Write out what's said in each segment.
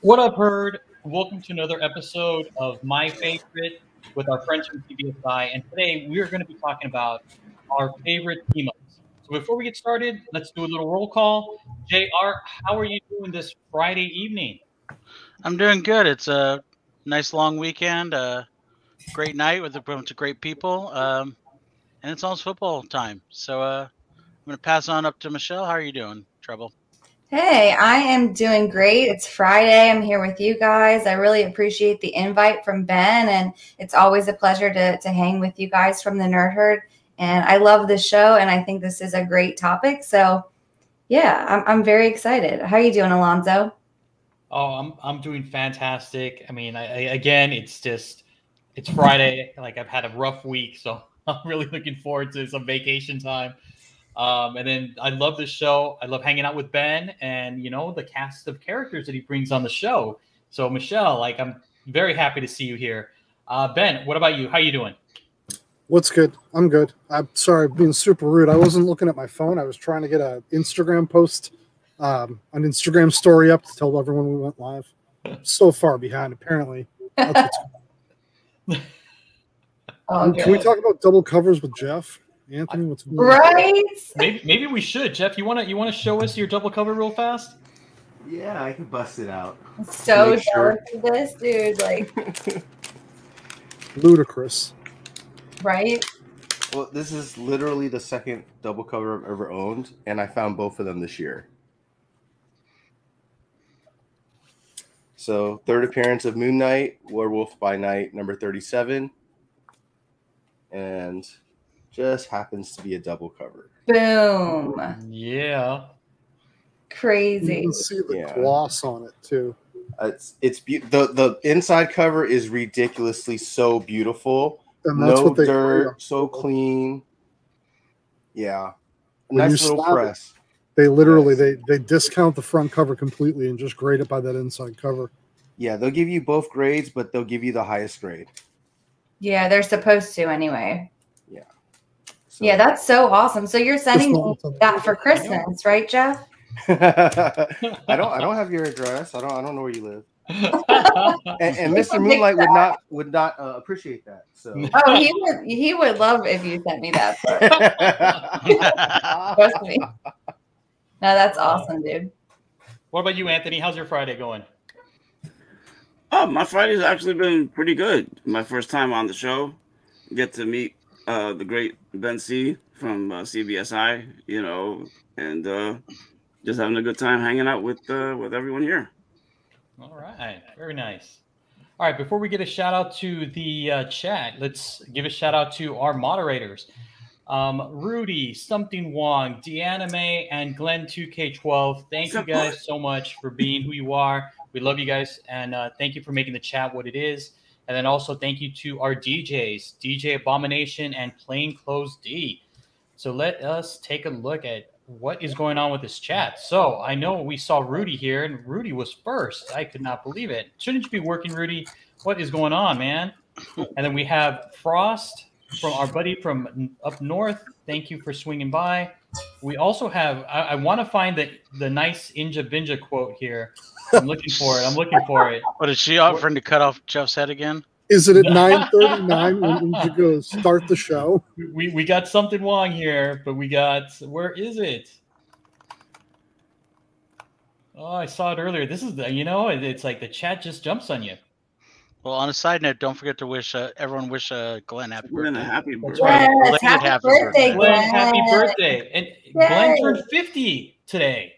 What up, Herd? Welcome to another episode of My Favorite with our friends from CBSI. And today we are going to be talking about our favorite team-ups. So before we get started, let's do a little roll call. JR, how are you doing this Friday evening? I'm doing good. It's a nice long weekend, a great night with a bunch of great people, and it's almost football time. So I'm going to pass on up to Michelle. How are you doing, Treble? Hey, I am doing great. It's Friday. I'm here with you guys. I really appreciate the invite from Ben, and it's always a pleasure to hang with you guys from the Nerd Herd. And I love this show, and I think this is a great topic. So, yeah, I'm very excited. How are you doing, Alonzo? Oh, I'm doing fantastic. I mean, again, it's Friday. Like I've had a rough week, so I'm really looking forward to some vacation time. And then I love this show. I love hanging out with Ben and, the cast of characters that he brings on the show. So, Michelle, I'm very happy to see you here. Ben, what about you? How you doing? What's good? I'm good. I'm sorry, being super rude. I wasn't looking at my phone. I was trying to get an Instagram post, an Instagram story up to tell everyone we went live. So far behind, apparently. That's what's Can we talk about double covers with Jeff? Anthony, what's going on? Right? Maybe we should. Jeff, you wanna show us your double cover real fast? Yeah, I can bust it out. So jealous of this, dude. Ludicrous. Right? Well, this is literally the second double cover I've ever owned, and I found both of them this year. So, third appearance of Moon Knight, Werewolf by Night, number 37. And just happens to be a double cover. Boom. Yeah. Crazy. You can see the gloss on it too. The inside cover is ridiculously so beautiful. And that's no what they dirt, so clean. Yeah. When Nice little press. They literally they discount the front cover completely and just grade it by that inside cover. Yeah, they'll give you both grades, but they'll give you the highest grade. Yeah, they're supposed to anyway. Yeah. So, yeah, that's so awesome. So you're sending me that for Christmas, right, Jeff? I don't have your address. I don't know where you live. and Mr. Moonlight would not appreciate that. So he would love if you sent me that. Trust me. No, that's awesome, dude. What about you, Anthony? How's your Friday going? Oh, my Friday's actually been pretty good. My first time on the show. Get to meet the great Ben C from CBSI, and just having a good time hanging out with everyone here. All right. Very nice. All right. Before we get a shout out to the chat, let's give a shout out to our moderators. Rudy, Something Wong, Deanime, and Glenn2K12. Thank you guys so much for being who you are. We love you guys. And thank you for making the chat what it is. And then also thank you to our DJs, DJ Abomination and Plainclothes D. So let us take a look at what is going on with this chat. So I know we saw Rudy here, and Rudy was first. I could not believe it. Shouldn't you be working, Rudy? What is going on, man? And then we have Frost from our buddy from up north. Thank you for swinging by. We also have, I want to find the nice Inja Binja quote here. I'm looking for it. What is she offering to cut off Jeff's head again? Is it at 9:39 when you go start the show? We got something wrong here, but where is it? Oh, I saw it earlier. This is it's like the chat just jumps on you. Well, on a side note, don't forget to wish everyone Glenn happy birthday. Happy birthday. Yes, happy birthday, Glenn. Happy birthday. And Glenn turned 50 today.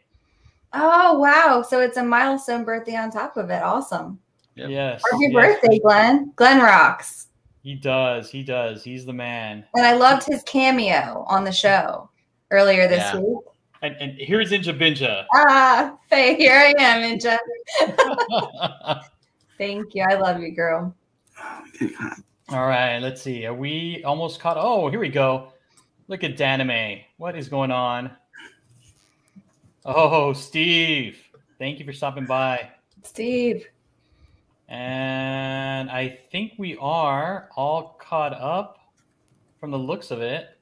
Oh, wow. So it's a milestone birthday on top of it. Awesome. Yep. Yes. Happy birthday, Glenn. Glenn rocks. He does. He's the man. And I loved his cameo on the show earlier this week. And here's Inja Binja. Hey, here I am, Inja. Thank you. I love you, girl. All right. Let's see. Are we almost caught? Oh, here we go. Look at Danime. What is going on? Oh, Steve. Thank you for stopping by. Steve. And I think we are all caught up from the looks of it.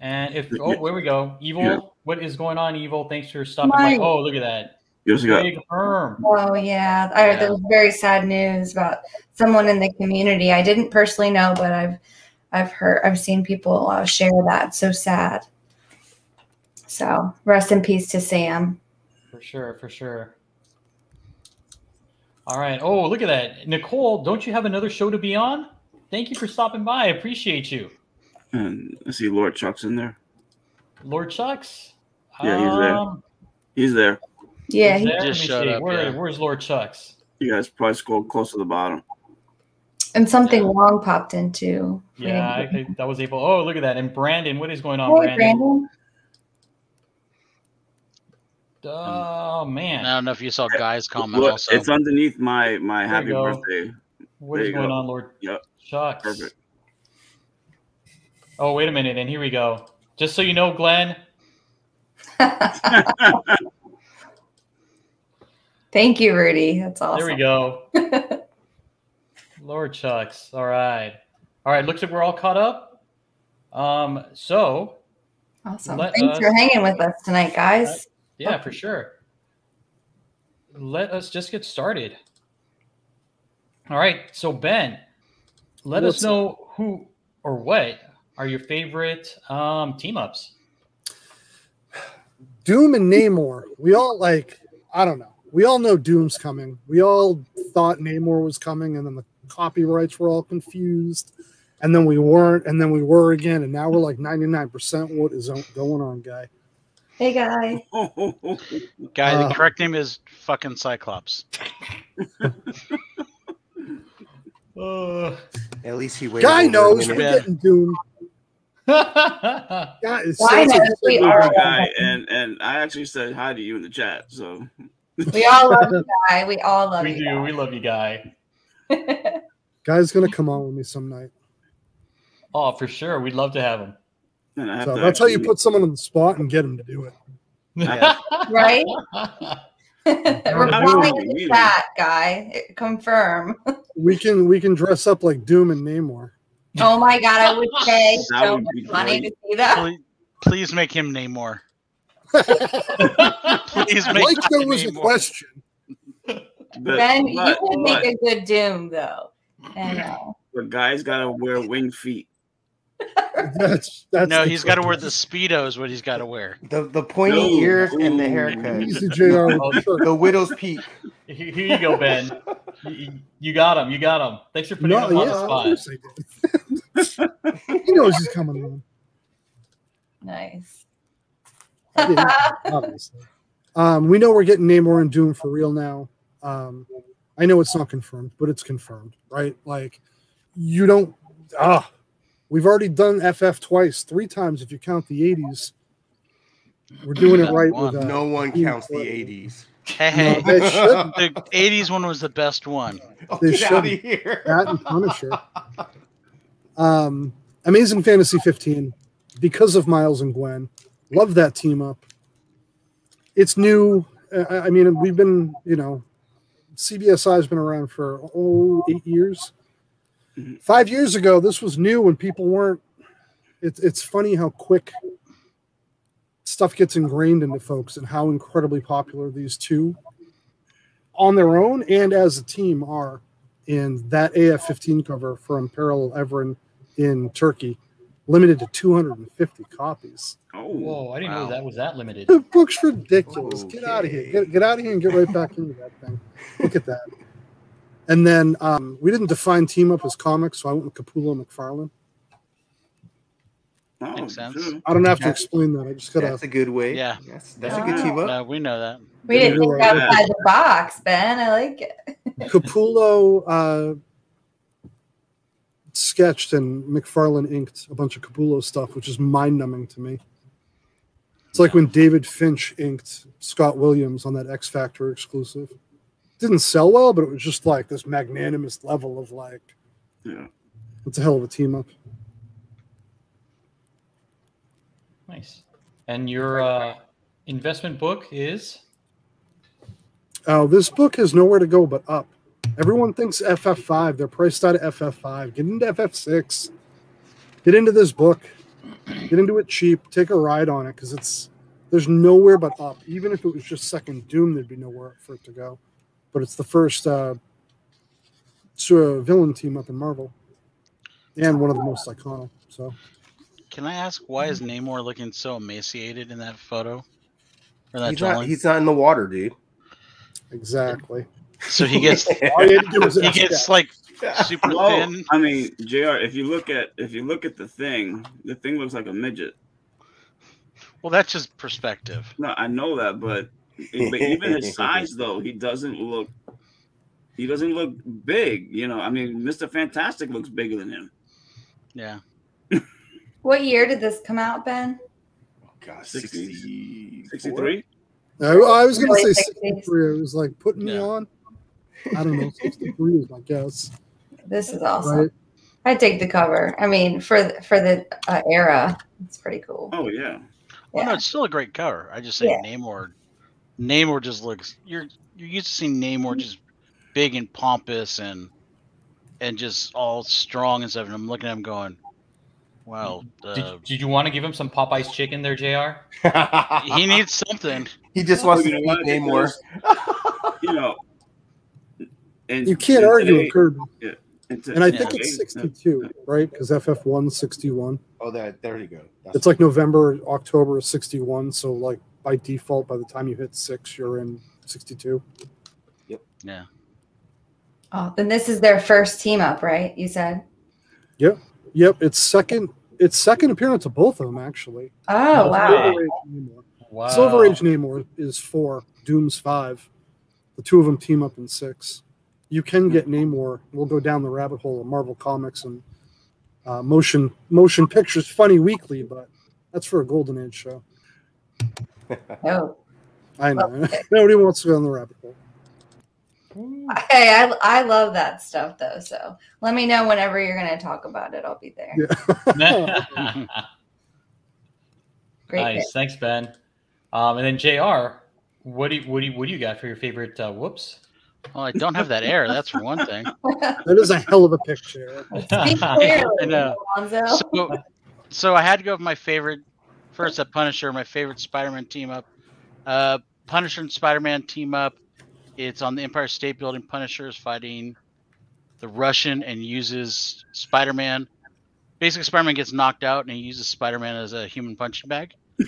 And where we go. Evil, what is going on, Evil? Thanks for stopping by. Oh, look at that. You also got Big Herm. Oh yeah, there was very sad news about someone in the community. I didn't personally know, but I've seen people share that. It's so sad. So rest in peace to Sam. For sure, for sure. All right. Oh, look at that. Nicole, don't you have another show to be on? Thank you for stopping by. I appreciate you. and I see Lord Chuck's in there. Lord Chucks? Yeah, he's there. He's there. Yeah, He's he there? Let me just showed see. up, Where's Lord Chucks? You guys probably scrolled close to the bottom. and something long popped into. Yeah, I think that was able. Oh, look at that. And Brandon, what is going on, Hey, Brandon? Brandon. Oh, man. I don't know if you saw Guy's comment Look, also. it's underneath my you happy go. birthday. What There is you going go. on, Lord Yep. Chucks? Perfect. Oh, wait a minute. And here we go. Just so you know, Glenn. Thank you, Rudy. That's awesome. There we go. Lord Chucks. All right. All right. Looks like we're all caught up. So Awesome. Let Thanks for us- hanging with us tonight, guys. yeah, for sure. Let us just get started. All right. So Ben, let us know who or what are your favorite team ups. Doom and Namor. We all I don't know. We all know Doom's coming. We all thought Namor was coming, and then the copyrights were all confused, and then we weren't, and then we were again, and now we're like 99%. What is going on, guy? Hey, guy. Guy, the correct name is fucking Cyclops. At least he waited. Guy over a knows we're minute. getting Doom. Oh, Yeah, it Why sounds like not? he's We like, are. Guy, and I actually said hi to you in the chat. So We all love you, guy. We all love we you. do. We love you, Guy. Guy's gonna come on with me some night. Oh, for sure. We'd love to have him. and I have So to that's how you actually- put someone on the spot and get him to do it. Yeah. Right? Reply in the Really? chat, guy. Confirm. We can dress up like Doom and Namor. Oh my god, I would say That so would much be funny great. to see that. Please make him Namor. Please make Like there him was a Namor. question. Ben, you but, would make a good Doom, though. And but guys gotta wear winged feet. That's No, the he's got to trick. wear the Speedos. What he's got to wear. The pointy No. ears and the Ooh. haircut. Easy, JR. with the shirt. The widow's peak. Here you go, Ben. You got him. You got him. Thanks for putting No, him on yeah, the of spot. course I did. He knows he's coming on. nice. I didn't, obviously. We know we're getting Namor and Doom for real now. I know it's not confirmed, but it's confirmed, right? Like, you don't. We've already done FF twice, 3 times if you count the 80s. We're doing it right with No one Doom counts the forever. 80s. Hey, No, they shouldn't. the 80s one was the best one. Oh, They get out of shouldn't. here. That and Punisher. Amazing Fantasy 15, because of Miles and Gwen. Love that team up. It's new. I mean, we've been, CBSI has been around for 8 years. 5 years ago, this was new when people weren't. It's funny how quick stuff gets ingrained into folks and how incredibly popular these two on their own and as a team are. In that AF-15 cover from Peril Evren in Turkey, limited to 250 copies. Oh, Whoa, I didn't know Wow. that was that limited. The book's ridiculous. Get out of here. Okay. Get out of here and get right back into that thing. Look at that. And then we didn't define team up as comics, so I went with Capullo McFarlane. oh, Makes sense. sure. I don't have to That's- explain that. I just gotta. That's a good way. Yeah. That's a good team up. No, we know that. We didn't You're think right. outside the box, Ben. I like it. Capullo sketched and McFarlane inked a bunch of Capullo stuff, which is mind-numbing to me. It's like when David Finch inked Scott Williams on that X Factor exclusive. Didn't sell well, but it was just like this magnanimous level of like, Yeah. it's a hell of a team up. Nice. And your investment book is? This book has nowhere to go but up. Everyone thinks FF5. They're priced out of FF5. Get into FF6. Get into this book. Get into it cheap. Take a ride on it because There's nowhere but up. Even if it was just second Doom, there'd be nowhere for it to go. But it's the first villain team up in Marvel, and one of the most iconic. So, can I ask why is Namor looking so emaciated in that photo? Or that he's not in the water, dude. exactly. So he gets like super thin. I mean, JR, if you look at the thing looks like a midget. Well, that's just perspective. No, I know that, but even his size though, he doesn't look big. You know, I mean, Mr. Fantastic looks bigger than him. Yeah. What year did this come out, Ben? Oh gosh, 63. I was going to say 63. It was like putting me on. I don't know. 63 is my guess. This is awesome. Right? I take the cover. I mean, for the era, it's pretty cool. Oh yeah. Well, no, it's still a great cover. I just say Namor. Namor just looks. You're used to seeing Namor just big and pompous and just all strong and stuff. And I'm looking at him going, "Wow." Did you want to give him some Popeye's chicken there, JR? He needs something. He just wants to eat Namor. You know. And you can't argue with Kirby. Yeah. And I think it's 62, right? Because FF1 is 61. Oh, there you go. It's like November, October of 61. So, like, by default, by the time you hit 6, you're in 62. Yep. Yeah. Oh, then this is their first team up, right? You said? Yep. It's second appearance of both of them, actually. Oh, wow. Wow. Silver Age Namor is 4, Doom's 5. The two of them team up in 6. You can get Namor. We'll go down the rabbit hole of Marvel Comics and motion pictures. Funny Weekly, but that's for a Golden Age show. Oh, I know. Okay. Nobody wants to go down the rabbit hole. Hey, I love that stuff though. So let me know whenever you're going to talk about it. I'll be there. Yeah. Great. Nice, thanks, Ben. And then JR, what do you got for your favorite whoops? Well, I don't have that air. That's for one thing. That is a hell of a picture. I know. So I had to go with my favorite. First, at Punisher, my favorite Spider-Man team up. Punisher and Spider-Man team up. It's on the Empire State Building. Punisher is fighting the Russian and uses Spider-Man. Basically, Spider-Man gets knocked out, and he uses Spider-Man as a human punching bag to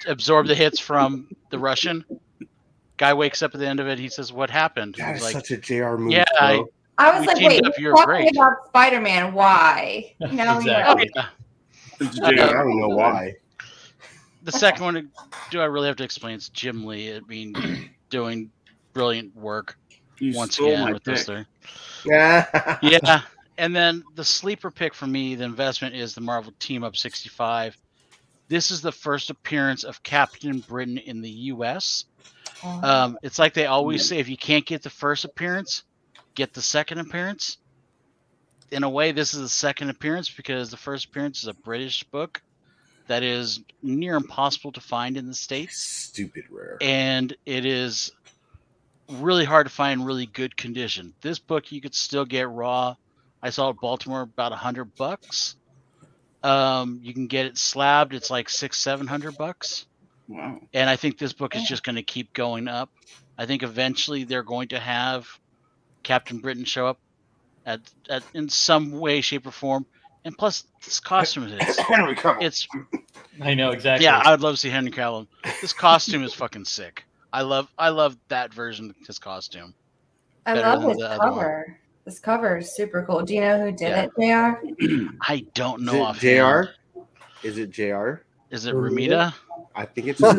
absorb the hits from the Russian. Guy wakes up at the end of it. He says, "What happened?" That is like, such a JR movie. Yeah, I was like, "Wait, you're talking about Spider-Man? Why?" No, exactly. I don't know why. The second one, do I really have to explain? It's Jim Lee. I mean, doing brilliant work once again with this there. Yeah. And then the sleeper pick for me, the investment, is the Marvel Team Up 65. This is the first appearance of Captain Britain in the U.S. It's like they always say, if you can't get the first appearance, get the second appearance. In a way, this is the second appearance because the first appearance is a British book that is near impossible to find in the States. Stupid rare. And it is really hard to find in really good condition. This book you could still get raw. I saw it at Baltimore about $100. You can get it slabbed. It's like $600-700. Wow. And I think this book is just going to keep going up. I think eventually they're going to have Captain Britain show up at in some way, shape, or form. And plus, this costume is Henry Cavill. I know exactly. Yeah, I would love to see Henry Cavill. This costume is fucking sick. I love that version of his costume. I love this cover. This cover is super cool. Do you know who did it, JR? I don't know. JR? Is it JR? Is it Ramita? I think it's it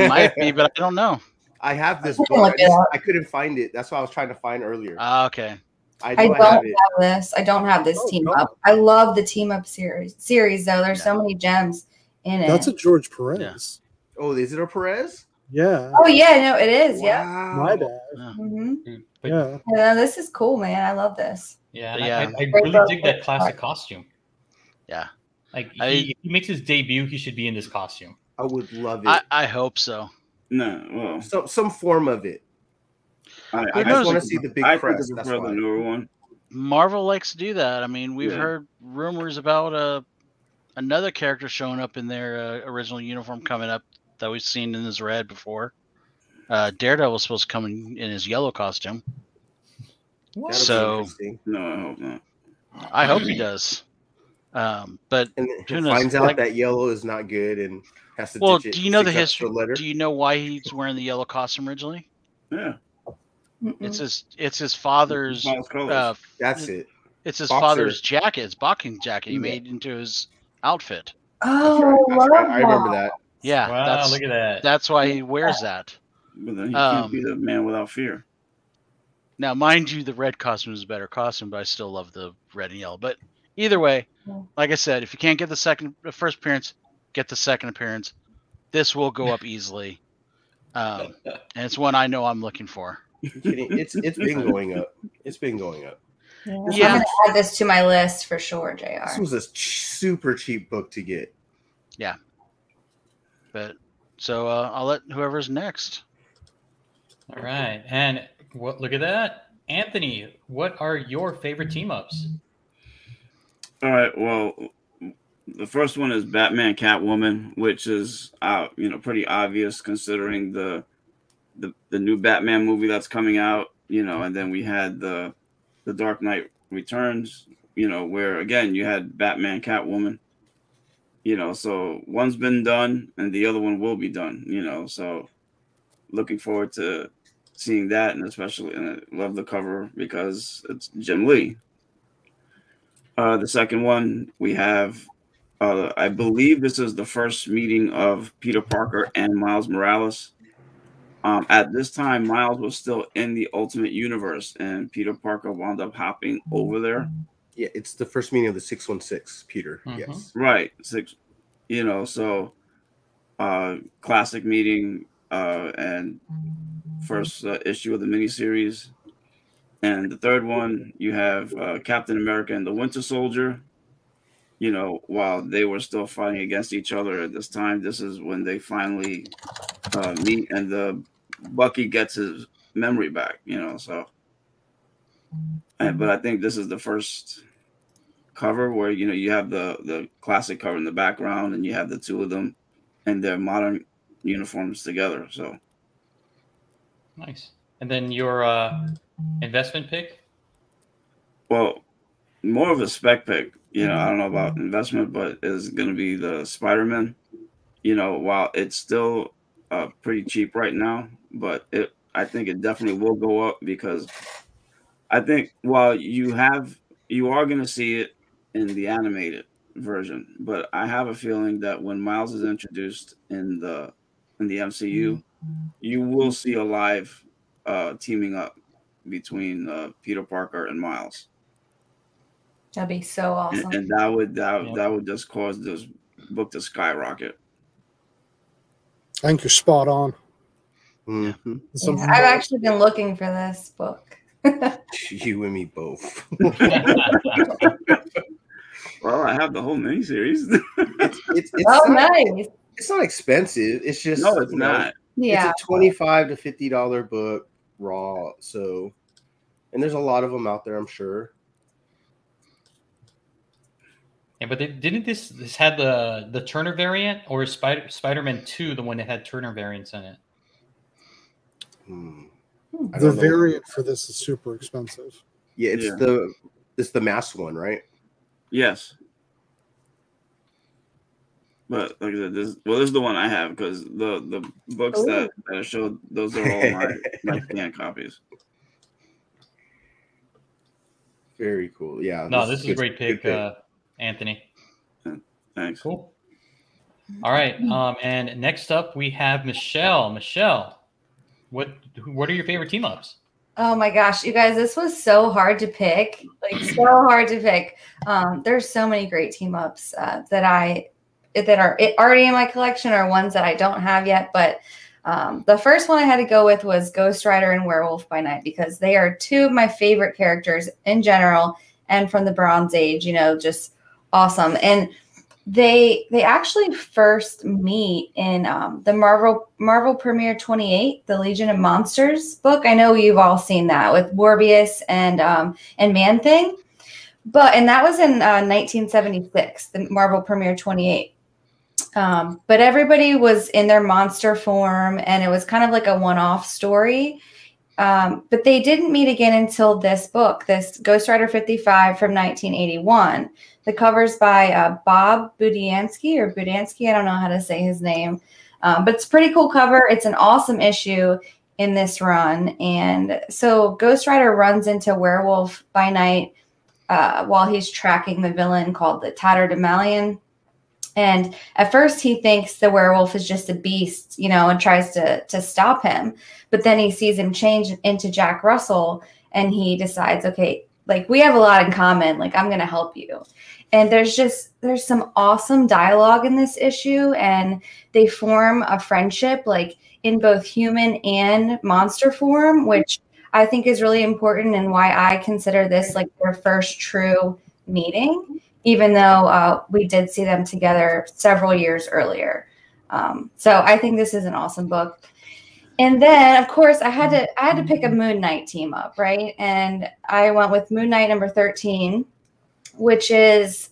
might be, but I don't know. I have this book. I couldn't find it. That's what I was trying to find earlier. Okay. I don't have this. I don't have this team up. I love the team up series though. There's so many gems in it. That's a George Perez. Yeah. Oh, is it a Perez? Yeah. Oh yeah, no, it is. Wow. Yeah. My bad. Yeah, this is cool, man. I love this. Yeah, I really dig that classic costume. Yeah. Like if he makes his debut, he should be in this costume. I would love it. I hope so. No, well, so some form of it. I just want to see the big crest. That's the newer one. Marvel likes to do that. I mean, we've heard rumors about another character showing up in their original uniform coming up that we've seen in his red before. Daredevil's supposed to come in his yellow costume. That'll be So interesting. No, I hope not. I hope he does. But And who he knows? finds out that yellow is not good and has to Well, ditch it. do you know the 6 history? episodes later. Do you know why he's wearing the yellow costume originally? Yeah. It's his father's. Father's colors. That's it. It's his Boxer. father's jacket, his boxing jacket. He Yeah. made into his outfit. Oh, That's love right. I remember that. Yeah, Wow, look at that. that's why he wears that. But then he can't be the man without fear. Now, mind you, the red costume is a better costume, but I still love the red and yellow. But either way, like I said, if you can't get the first appearance, get the second appearance. This will go up easily, and it's one I know I'm looking for. It's been going up. It's been going up. Yeah. I'm going to add this to my list for sure, JR. This was a super cheap book to get. Yeah. But so I'll let whoever's next. All right. And look at that. Anthony, what are your favorite team ups? All right. Well, the first one is Batman Catwoman, which is pretty obvious considering the new Batman movie that's coming out, and then we had the Dark Knight Returns, where again you had Batman Catwoman. So one's been done and the other one will be done, so looking forward to seeing that, and especially I love the cover because it's Jim Lee. The second one we have, I believe this is the first meeting of Peter Parker and Miles Morales. At this time, Miles was still in the Ultimate Universe, and Peter Parker wound up hopping over there. Yeah, it's the first meeting of the 616, Peter. Yes. Right. So classic meeting and first issue of the miniseries. And the third one, you have Captain America and the Winter Soldier. While they were still fighting against each other at this time, this is when they finally meet, and the Bucky gets his memory back, so. But I think this is the first cover where, you have the classic cover in the background, and you have the two of them in their modern uniforms together, so. Nice. And then your investment pick? Well, more of a spec pick. I don't know about investment, but is going to be the Spider-Man. While it's still pretty cheap right now, but I think it definitely will go up, because I think while you are going to see it in the animated version, but I have a feeling that when Miles is introduced in the MCU, you will see a live teaming up between Peter Parker and Miles. That'd be so awesome. And that would just cause this book to skyrocket. I think you're spot on. Mm-hmm. Yeah, I've actually been looking for this book. You and me both. Well, I have the whole miniseries. It's nice. It's not expensive. It's just no, it's not. Yeah, it's a $25 to $50 book raw. So, and there's a lot of them out there, I'm sure. Yeah, but didn't this had the Turner variant, or is Spider-Man 2 the one that had Turner variants in it? The variant for this is super expensive. Yeah, it's the mass one, right? Yes. But like I said, this is the one I have, because the books that I showed, those are all my scan copies. Very cool. Yeah. No, this is a great pick, Anthony. Thanks. Cool. All right. And next up we have Michelle. Michelle, what are your favorite team ups? Oh my gosh, you guys, this was so hard to pick. Like, so hard to pick. There's so many great team ups that are already in my collection, or ones that I don't have yet. But the first one I had to go with was Ghost Rider and Werewolf by Night, because they are two of my favorite characters in general, and from the Bronze Age, just awesome. And they actually first meet in the Marvel Premiere 28, the Legion of Monsters book. I know you've all seen that with Morbius and Man-Thing. And that was in 1976, the Marvel Premiere 28. But everybody was in their monster form, and it was kind of like a one-off story. But they didn't meet again until this book, this Ghost Rider 55 from 1981. The cover's by Bob Budiansky, I don't know how to say his name. But it's a pretty cool cover. It's an awesome issue in this run. And so Ghost Rider runs into Werewolf by Night while he's tracking the villain called the Tatterdemalion. And at first he thinks the werewolf is just a beast, you know, and tries to stop him. But then he sees him change into Jack Russell, and he decides, okay, like, we have a lot in common. Like, I'm going to help you. And there's some awesome dialogue in this issue, and they form a friendship, like, in both human and monster form, which I think is really important, and why I consider this like their first true meeting, even though we did see them together several years earlier. So I think this is an awesome book. And then, of course, I had to pick a Moon Knight team up, right? And I went with Moon Knight number 13, which is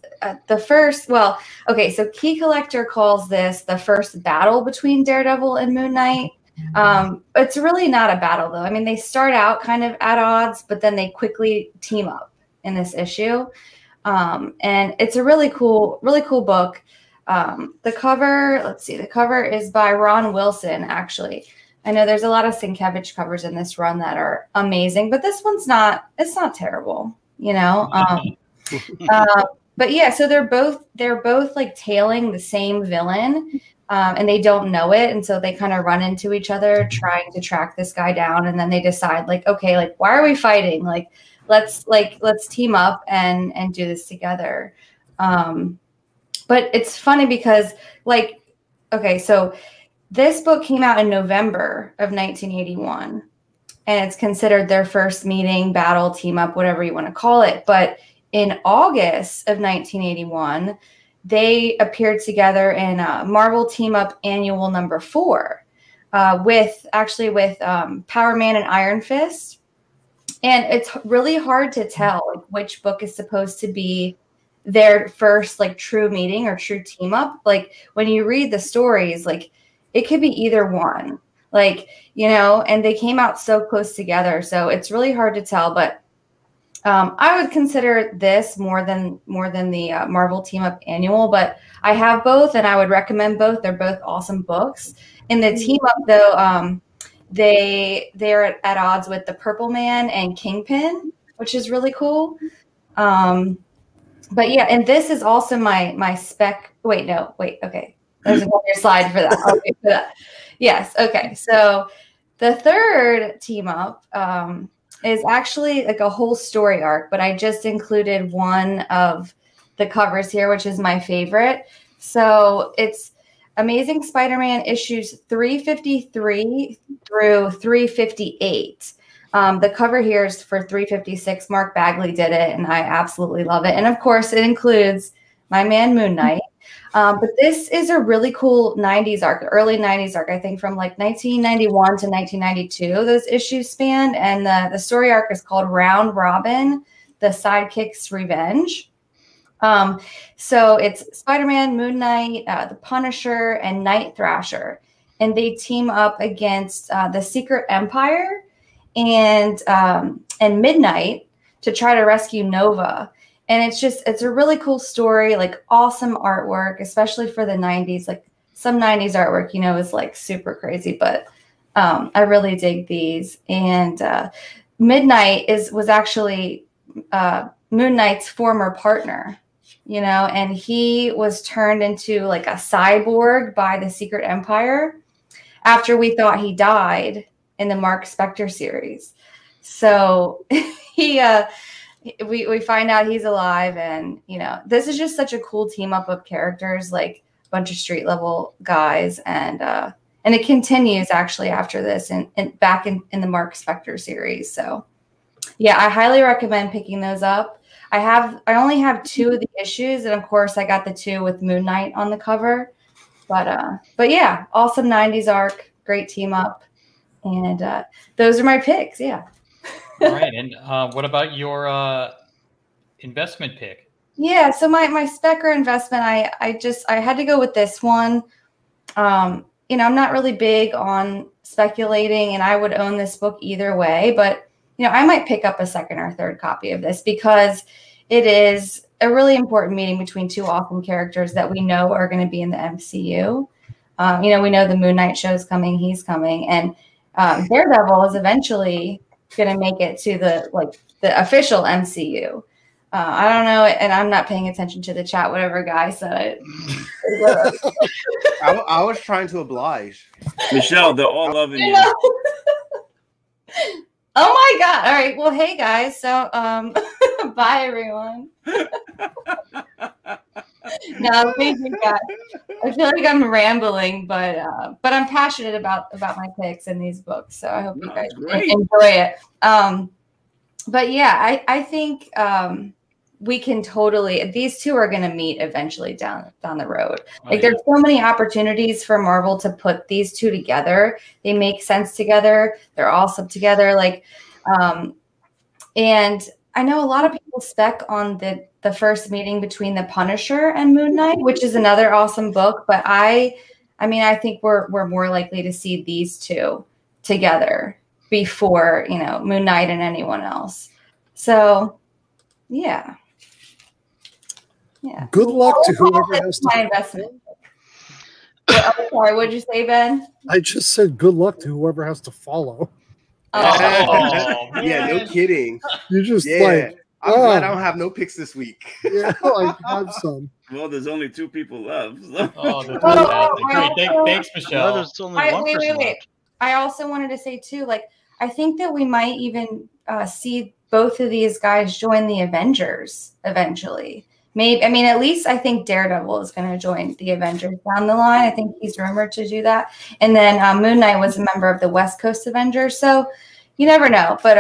the first. Well, okay, so Key Collector calls this the first battle between Daredevil and Moon Knight. It's really not a battle, though. I mean, they start out kind of at odds, but then they quickly team up in this issue. And it's a really cool book. The cover, let's see, the cover is by Ron Wilson, actually. I know there's a lot of Sienkiewicz covers in this run that are amazing, but this one's it's not terrible, you know? But yeah, so they're both like tailing the same villain, and they don't know it. And so they kind of run into each other trying to track this guy down. And then they decide, like, okay, like, why are we fighting? Like, let's team up and do this together. But it's funny because, like, okay, so this book came out in November of 1981, and it's considered their first meeting, battle, team up, whatever you want to call it. But in August of 1981, they appeared together in Marvel Team Up Annual number 4 with Power Man and Iron Fist. And it's really hard to tell, like, which book is supposed to be their first, like, true meeting or true team up. Like, when you read the stories, like, it could be either one, like, you know, and they came out so close together. So it's really hard to tell, but I would consider this more than the Marvel Team Up Annual, but I have both and I would recommend both. They're both awesome books. In the team up, though, they're at odds with the Purple Man and Kingpin, which is really cool. But yeah, and this is also my spec. Wait, okay. There's another slide for that. Okay, for that. Yes. Okay. So the third team up is actually like a whole story arc, but I just included one of the covers here, which is my favorite. So it's Amazing Spider-Man issues 353 through 358. The cover here is for 356. Mark Bagley did it, and I absolutely love it. And of course, it includes my man Moon Knight. But this is a really cool 90s arc, early 90s arc, I think from like 1991 to 1992, those issues spanned. And the story arc is called Round Robin, The Sidekick's Revenge. So it's Spider-Man, Moon Knight, the Punisher, and Night Thrasher. And they team up against the Secret Empire and Midnight to try to rescue Nova. And it's a really cool story, like awesome artwork, especially for the 90s. Like some 90s artwork, you know, is like super crazy, but I really dig these. And Midnight was actually Moon Knight's former partner, you know, and he was turned into like a cyborg by the Secret Empire after we thought he died in the Mark Spector series. So we find out he's alive, and, you know, this is just such a cool team up of characters, like a bunch of street level guys. And it continues actually after this and back in the Mark Spector series. So yeah, I highly recommend picking those up. I only have 2 of the issues, and of course I got the 2 with Moon Knight on the cover. But yeah, awesome 90s arc, great team up. And those are my picks. Yeah. All right. And what about your investment pick? Yeah, so my Specker investment, I had to go with this one. You know, I'm not really big on speculating, and I would own this book either way, but you know, I might pick up a second or third copy of this because it is a really important meeting between two awesome characters that we know are going to be in the MCU. You know, we know the Moon Knight show is coming, he's coming, and Daredevil is eventually going to make it to the official MCU. I don't know, and I'm not paying attention to the chat, whatever guy said. I was trying to oblige. Michelle, they're all loving you. Oh my God. All right. Well, hey guys. So bye everyone. No, thank you guys. I feel like I'm rambling, but I'm passionate about my picks in these books. So I hope you guys enjoy it. But yeah, I think we can totally, these two are going to meet eventually down the road. Like there's so many opportunities for Marvel to put these two together. They make sense together. They're awesome together. Like, and I know a lot of people spec on the first meeting between the Punisher and Moon Knight, which is another awesome book. But I mean, I think we're more likely to see these two together before, you know, Moon Knight and anyone else. So yeah. Yeah. Good luck to whoever has to. My investment. Oh, sorry, what did you say, Ben? I just said good luck to whoever has to follow. Oh, yeah, no kidding. You just like, I'm glad I don't have no picks this week. Yeah, like have some. Well, there's only 2 people left. So. Oh, that's great. Thanks, Michelle. There's only one person left. I also wanted to say too, like, I think that we might even see both of these guys join the Avengers eventually. Maybe, I mean, at least I think Daredevil is going to join the Avengers down the line. I think he's rumored to do that. And then Moon Knight was a member of the West Coast Avengers. So you never know. But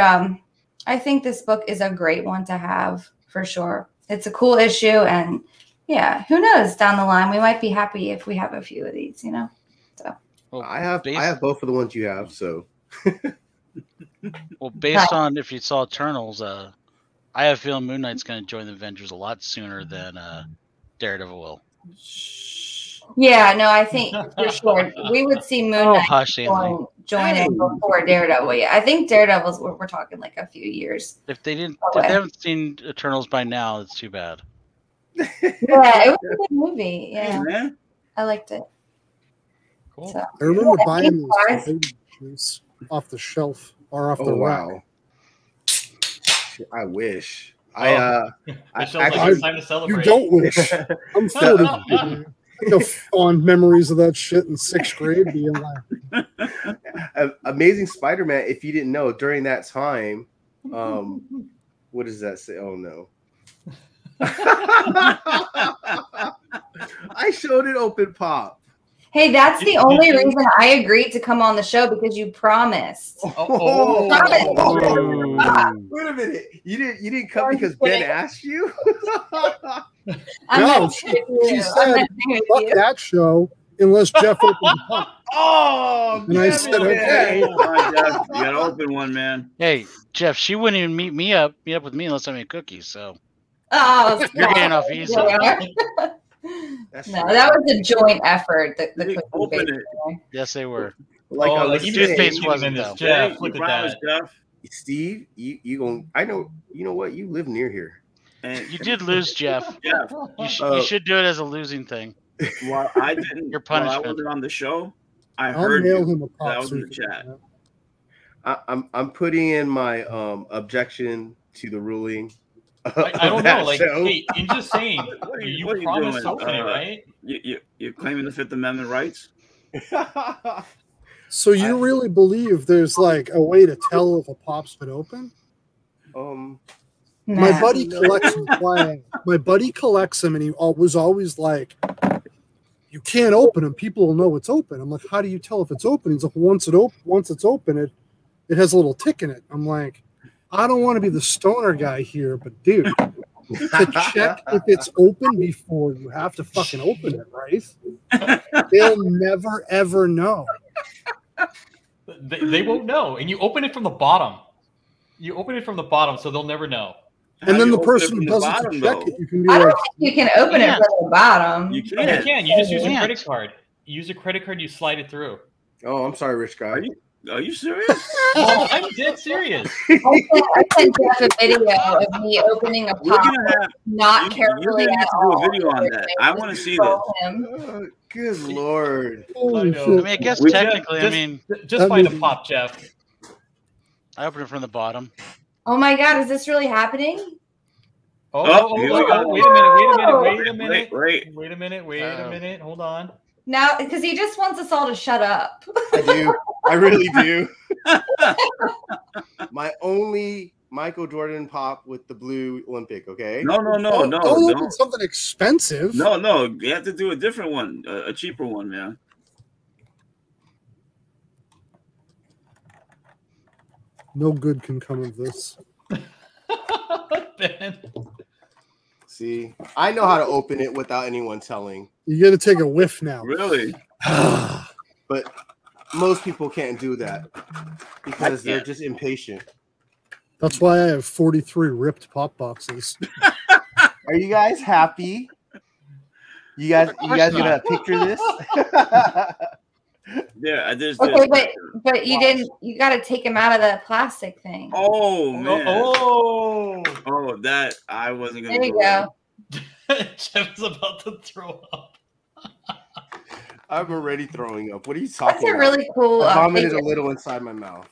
I think this book is a great one to have for sure. It's a cool issue. And yeah, who knows down the line, we might be happy if we have a few of these, you know? So well, I have both of the ones you have. So well, based on if you saw Eternals, I have a feeling Moon Knight's going to join the Avengers a lot sooner than Daredevil will. Yeah, no, I think for sure we would see Moon Knight joining before Daredevil. Yeah, I think Daredevil's we're talking like a few years. If they haven't seen Eternals by now, it's too bad. Yeah, it was a good movie. Yeah, hey, I liked it. Cool. So, I remember buying these off the shelf or off the rack. I wish. It's time to celebrate. You don't wish. I'm 40. I have fond memories of that shit in 6th grade being like Amazing Spider-Man, if you didn't know, during that time, what does that say? Oh no. I showed it open pop. Hey, that's the only reason I agreed to come on the show because you promised. Wait a minute. You didn't come because Ben asked you? No, she said, fuck that show unless Jeff opens the pop. Oh, and I said, okay. Come on, Jeff. You gotta open one, man. Hey, Jeff, she wouldn't even meet up with me unless I made cookies, so you're getting off easy. No, that was a joint effort. The open it. Yes, they were. Like toothpaste wasn't though. Jeff, look at that. Jeff. Steve, you going? I know. You know what? You live near here. And you did lose, Jeff. Jeff, you should do it as a losing thing. Well, I didn't. Your punishment. While I wasn't on the show, I I'll heard mail you. him a pop That was in the suit. chat. I'm putting in my objection to the ruling. I don't know. Like, show. hey, I'm just saying. What are you doing? promised to open it, right? You're claiming the Fifth Amendment rights? So you really believe there's like a way to tell if a pop's been open? My buddy collects them. My buddy collects them, and he was always like, "You can't open them. People will know it's open." I'm like, "How do you tell if it's open?" He's like, "Once it's open, it has a little tick in it." I'm like, "I don't want to be the stoner guy here, but dude, to check if it's open before you have to fucking open it, right? They'll never ever know." They won't know, and you open it from the bottom. You open it from the bottom, so they'll never know. And then the person who does it to check it, you can be I don't like, think you can open it from the bottom. You No, you can. You just use a can't. credit card. You use a credit card, you slide it through. Oh, I'm sorry, rich guy. Are you serious? Oh, I'm dead serious. I sent Jeff a video of me opening a We're pop, gonna have not you're carefully gonna need at to do all. a video on that. I want to see this. Him. Good lord. holy know. I shit. mean, I guess We- technically, just, I mean, just find a pop, Jeff. I opened it from the bottom. Oh my God, is this really happening? Here we go. Wait a minute. Wait. Wait a minute. Hold on. Now, because he just wants us all to shut up. I do. I really do. My only Michael Jordan pop with the blue Olympic, okay? No. Don't open something expensive. No. You have to do a different one, a cheaper one, man. No good can come of this. Ben. See, I know how to open it without anyone telling. You got to take a whiff now. Really? But most people can't do that because they're just impatient. That's why I have 43 ripped pop boxes. Are you guys happy? You guys gonna picture this? Yeah, I just. Okay, but you didn't. You got to take him out of the plastic thing. Oh man. Oh. That I wasn't gonna. There you go. Jeff's about to throw up. I'm already throwing up. What are you talking That's a about? really cool. I vomited a figure. little inside my mouth.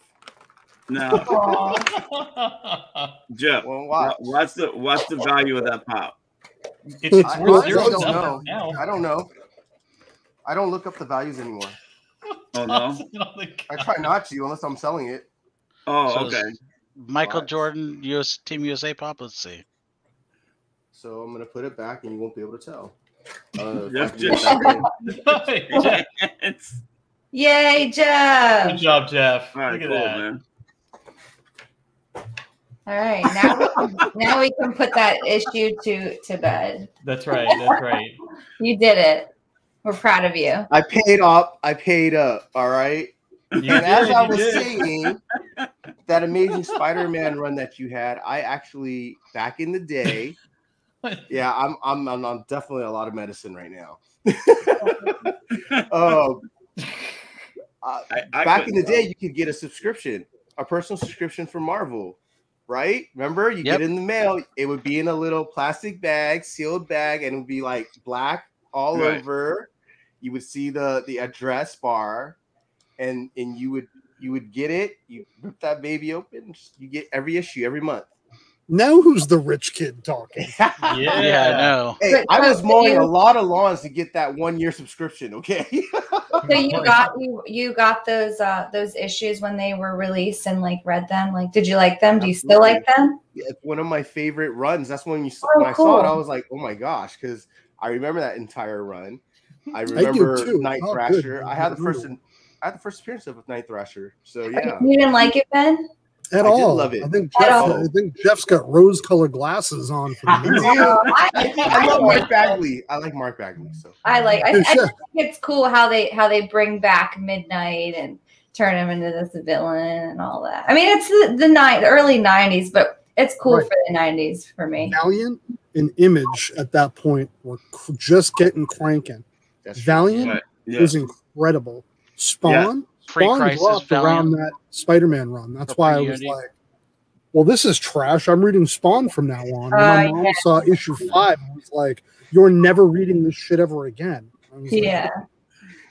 No, Aw. Jeff. Well, watch. What's the value of that pop? It's I worth honestly zero don't know. nothing now. I don't know. I don't look up the values anymore. Oh no. I try not to unless I'm selling it. Oh, So okay. Michael Watch. Jordan, Team USA pop. Let's see. So I'm gonna put it back, and you won't be able to tell. Jeff Just Yay, Jeff! Good job, Jeff. All right, Look at cool, that. man. All right, now we can put that issue to bed. That's right. That's right. You did it. We're proud of you. I paid up. I paid up. All right. You And as did, I you was did. saying, that Amazing Spider-Man run that you had, I actually back in the day. Yeah, I'm definitely a lot of medicine right now. Back in the day, you could get a subscription, a personal subscription for Marvel, right? Remember, you get it in the mail. It would be in a little plastic bag, sealed bag, and it would be like black all over. You would see the address bar, and you would get it. You rip that baby open. You get every issue every month. Now who's the rich kid talking? Yeah, I know. Hey, I was mowing a lot of lawns to get that 1-year subscription. Okay. So you got those issues when they were released and like read them. Like, did you like them? Do you still like them? Yeah, it's one of my favorite runs. That's when Oh, I cool. saw it, I was like, oh my gosh, because I remember that entire run. I remember too. Night Oh, Thrasher. good. I had the first appearance of Night Thrasher. So yeah. You didn't like it, Ben? At I did all. love it. I think Jeff's got rose-colored glasses on for the movie. I love Mark Bagley. I like Mark Bagley. So I think it's cool how they bring back Midnight and turn him into this villain and all that. I mean, it's the early 90s, but it's cool for the 90s for me. Valiant and Image at that point were just getting cranking. that's Valiant was incredible. Spawn dropped around that Spider-Man run. That's why I was like, well, this is trash. I'm reading Spawn from now on. And my mom saw issue 5 and was like, you're never reading this shit ever again. I was Yeah.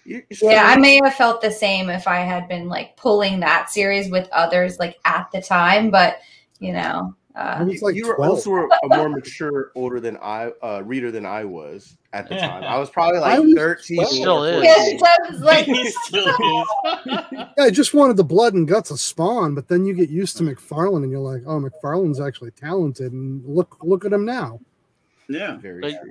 I may have felt the same if I had been like pulling that series with others like at the time, but you know, you were also a more mature, older than reader than I was at the time. I was probably like 13. He still is. He still is. Yeah, I just wanted the blood and guts of Spawn, but then you get used to McFarlane and you're like, oh, McFarlane's actually talented, and look at him now. Yeah,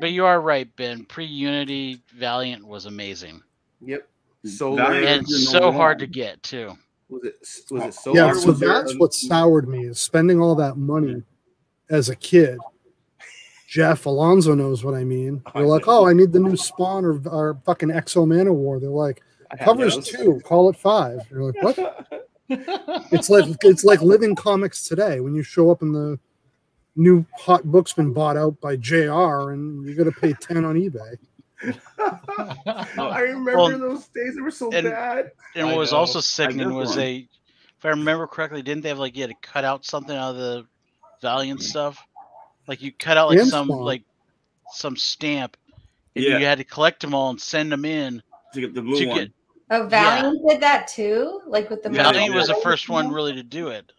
but you are right, Ben. Pre-Unity, Valiant was amazing. Yep. And so hard to get too. Was it Solar? Yeah, so that's what soured me, is spending all that money as a kid. Jeff Alonso knows what I mean. You're like, oh, I need the new Spawn or fucking Exo Man of War. They're like, covers 2, call it 5. You're like, what? It's like living comics today. When you show up in the new hot book's been bought out by JR, and you got to pay 10 on eBay. I remember those days. They were so bad. And what was also sickening was if I remember correctly, didn't they have like you had to cut out something out of the Valiant stuff? Like you cut out like some stamp, and you had to collect them all and send them in to get the blue one. Oh, Valiant did that too, like with the Valiant was the first one really to do it.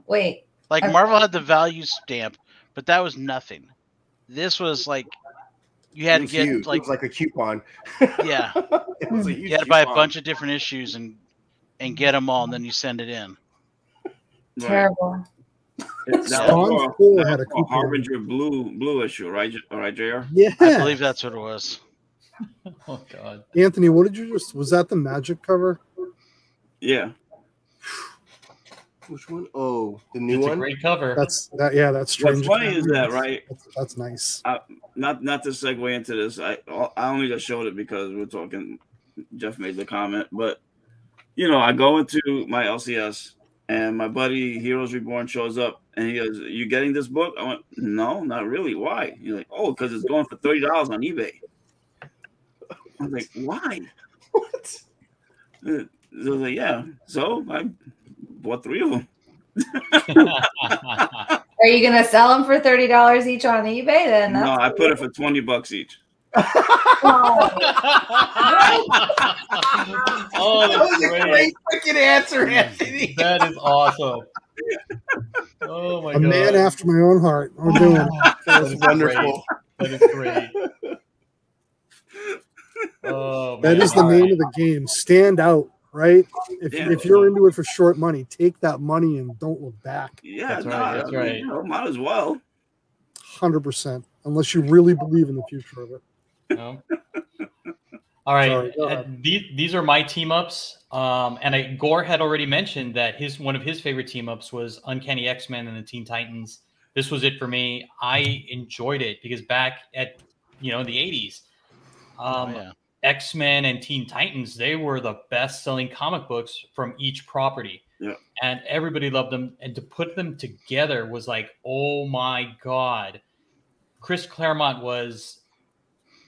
Wait. Like Marvel had the value stamp, but that was nothing. This was like you had to get it was like a coupon. Yeah, it was a huge you had to buy a bunch of different issues and get them all, and then you send it in. Terrible. It's had a Harbinger blue issue, right? All right, JR? Yeah. I believe that's what it was. Oh God. Anthony, what did you was that the Magic cover? Yeah. Which one? Oh, the new one. It's a great cover. That's strange. What's funny is that, right? That's nice. Not to segue into this. I only just showed it because we're talking. Jeff made the comment, but I go into my LCS and my buddy Heroes Reborn shows up and he goes, "You getting this book?" I went, "No, not really. Why?" He's like, "Oh, because it's going for $30 on eBay." I was like, "Why?" What? I was like, "Yeah." So I bought 3 of them. Are you gonna sell them for $30 each on eBay? Then no, I put it for $20 each. Oh, that was a great freaking answer, Anthony. That is awesome. Oh my God. A man after my own heart. I'm doing it. That's wonderful. That is great. Oh, that is the name of the game. Stand out, right? If you're into it for short money, take that money and don't look back. Yeah, that's right. That's right. Might as well. 100%, unless you really believe in the future of it. No. All right. These are my team ups. And Gore had already mentioned that one of his favorite team ups was Uncanny X-Men and the Teen Titans. This was it for me. I enjoyed it because back at in the 80s, X-Men and Teen Titans, they were the best-selling comic books from each property. Yeah. And everybody loved them. And to put them together was like, oh my God. Chris Claremont was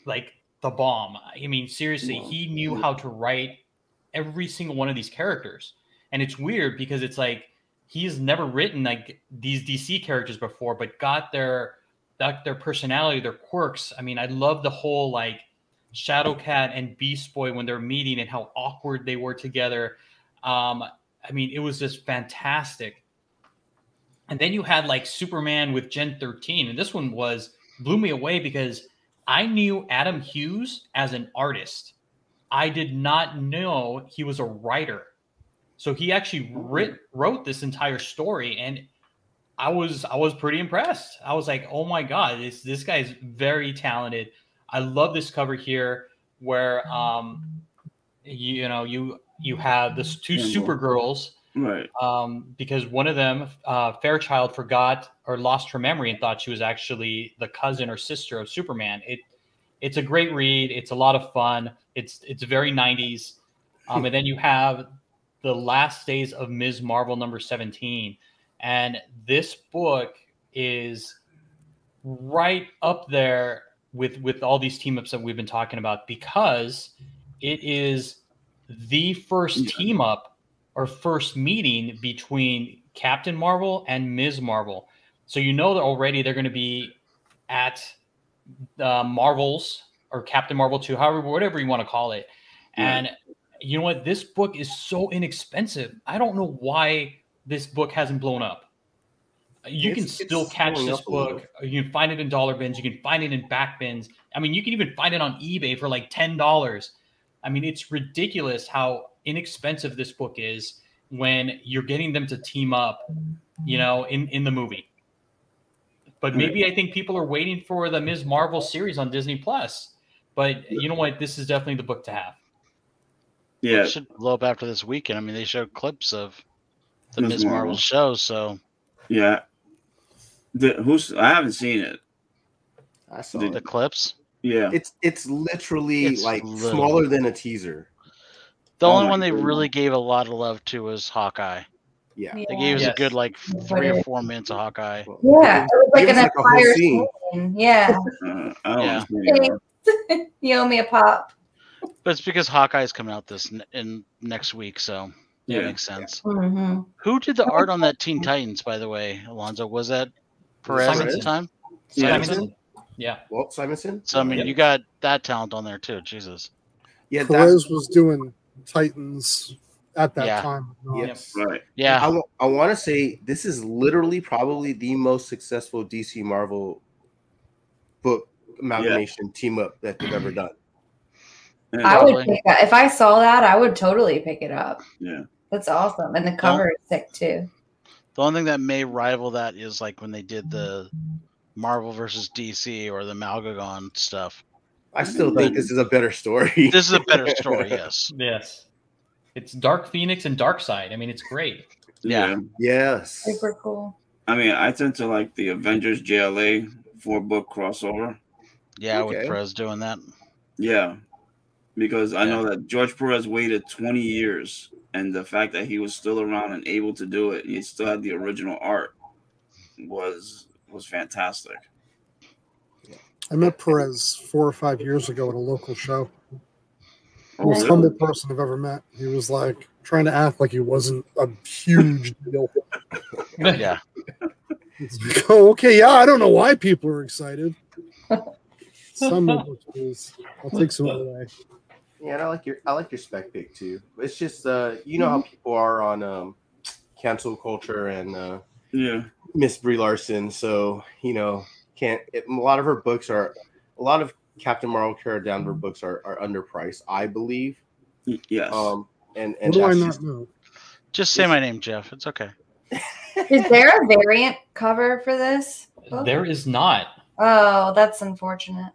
like the bomb. I mean, seriously, he knew how to write every single one of these characters. And it's weird because it's like he's never written like these DC characters before, but got their personality, their quirks. I mean, I love the whole like Shadowcat and Beast Boy when they're meeting and how awkward they were together. I mean, it was just fantastic. And then you had like Superman with Gen 13, and this one blew me away because I knew Adam Hughes as an artist. I did not know he was a writer. So he actually wrote this entire story, and I was pretty impressed. I was like, oh my God, this guy is very talented. I love this cover here where you have this 2 Supergirls. Right. Because one of them, Fairchild, forgot or lost her memory and thought she was actually the cousin or sister of Superman. It's a great read. It's a lot of fun. It's very 90s. And then you have The Last Days of Ms. Marvel number 17. And this book is right up there with all these team-ups that we've been talking about because it is the first team-up or first meeting between Captain Marvel and Ms. Marvel. So that already they're going to be at Marvel's or Captain Marvel 2, whatever you want to call it. And you know what? This book is so inexpensive. I don't know why this book hasn't blown up. You can still catch this book. You can find it in dollar bins. You can find it in back bins. I mean, you can even find it on eBay for like $10. I mean, it's ridiculous how inexpensive this book is when you're getting them to team up, in the movie. But maybe I think people are waiting for the Ms. Marvel series on Disney Plus. But you know what? This is definitely the book to have. Yeah, it should blow up after this weekend. I mean, they showed clips of the Ms. Marvel show, so yeah. I haven't seen it. I saw the clips. Yeah, it's literally smaller than a teaser. The only one they really gave a lot of love to was Hawkeye. Yeah. They gave us a good like 3 or 4 minutes of Hawkeye. Yeah, it was like an a whole entire scene. scene. Yeah. I don't want to see anymore. You owe me a pop. But it's because Hawkeye's coming out in next week, so that makes sense. Mm-hmm. Who did the art on that Teen Titans, by the way, Alonzo? Was that Perez at the time? Simonson? Yeah. Walt Simonson? So, I mean, you got that talent on there, too. Jesus. Yeah, Perez was doing Titans at that time. Yes. Right. Yeah. I want to say this is literally probably the most successful DC Marvel book amalgamation team up that they've ever done. I would pick that. If I saw that, I would totally pick it up. Yeah. That's awesome. And the cover is sick too. The only thing that may rival that is like when they did the Marvel versus DC or the Malgagon stuff. I still think this is a better story. This is a better story, yes. Yes. It's Dark Phoenix and Darkseid. I mean, it's great. Yeah. Yes. Super cool. I mean, I tend to like the Avengers JLA 4-book crossover. Yeah, with Perez doing that. Yeah. Because I know that George Perez waited 20 years, and the fact that he was still around and able to do it, he still had the original art, was fantastic. I met Perez 4 or 5 years ago at a local show. The Oh, most really? humble person I've ever met. He was like trying to act like he wasn't a huge deal. Yeah. It's like, oh, okay, yeah, I don't know why people are excited. Some of it is. I'll take some away. Yeah, and I like your spec pick too. It's just you know how people are on cancel culture and Miss Brie Larson. So a lot of Captain Marvel Cara Danvers books are underpriced, I believe. Yes. And What do I not know? Just say my name, Jeff. It's okay. Is there a variant cover for this book? There is not. Oh, that's unfortunate.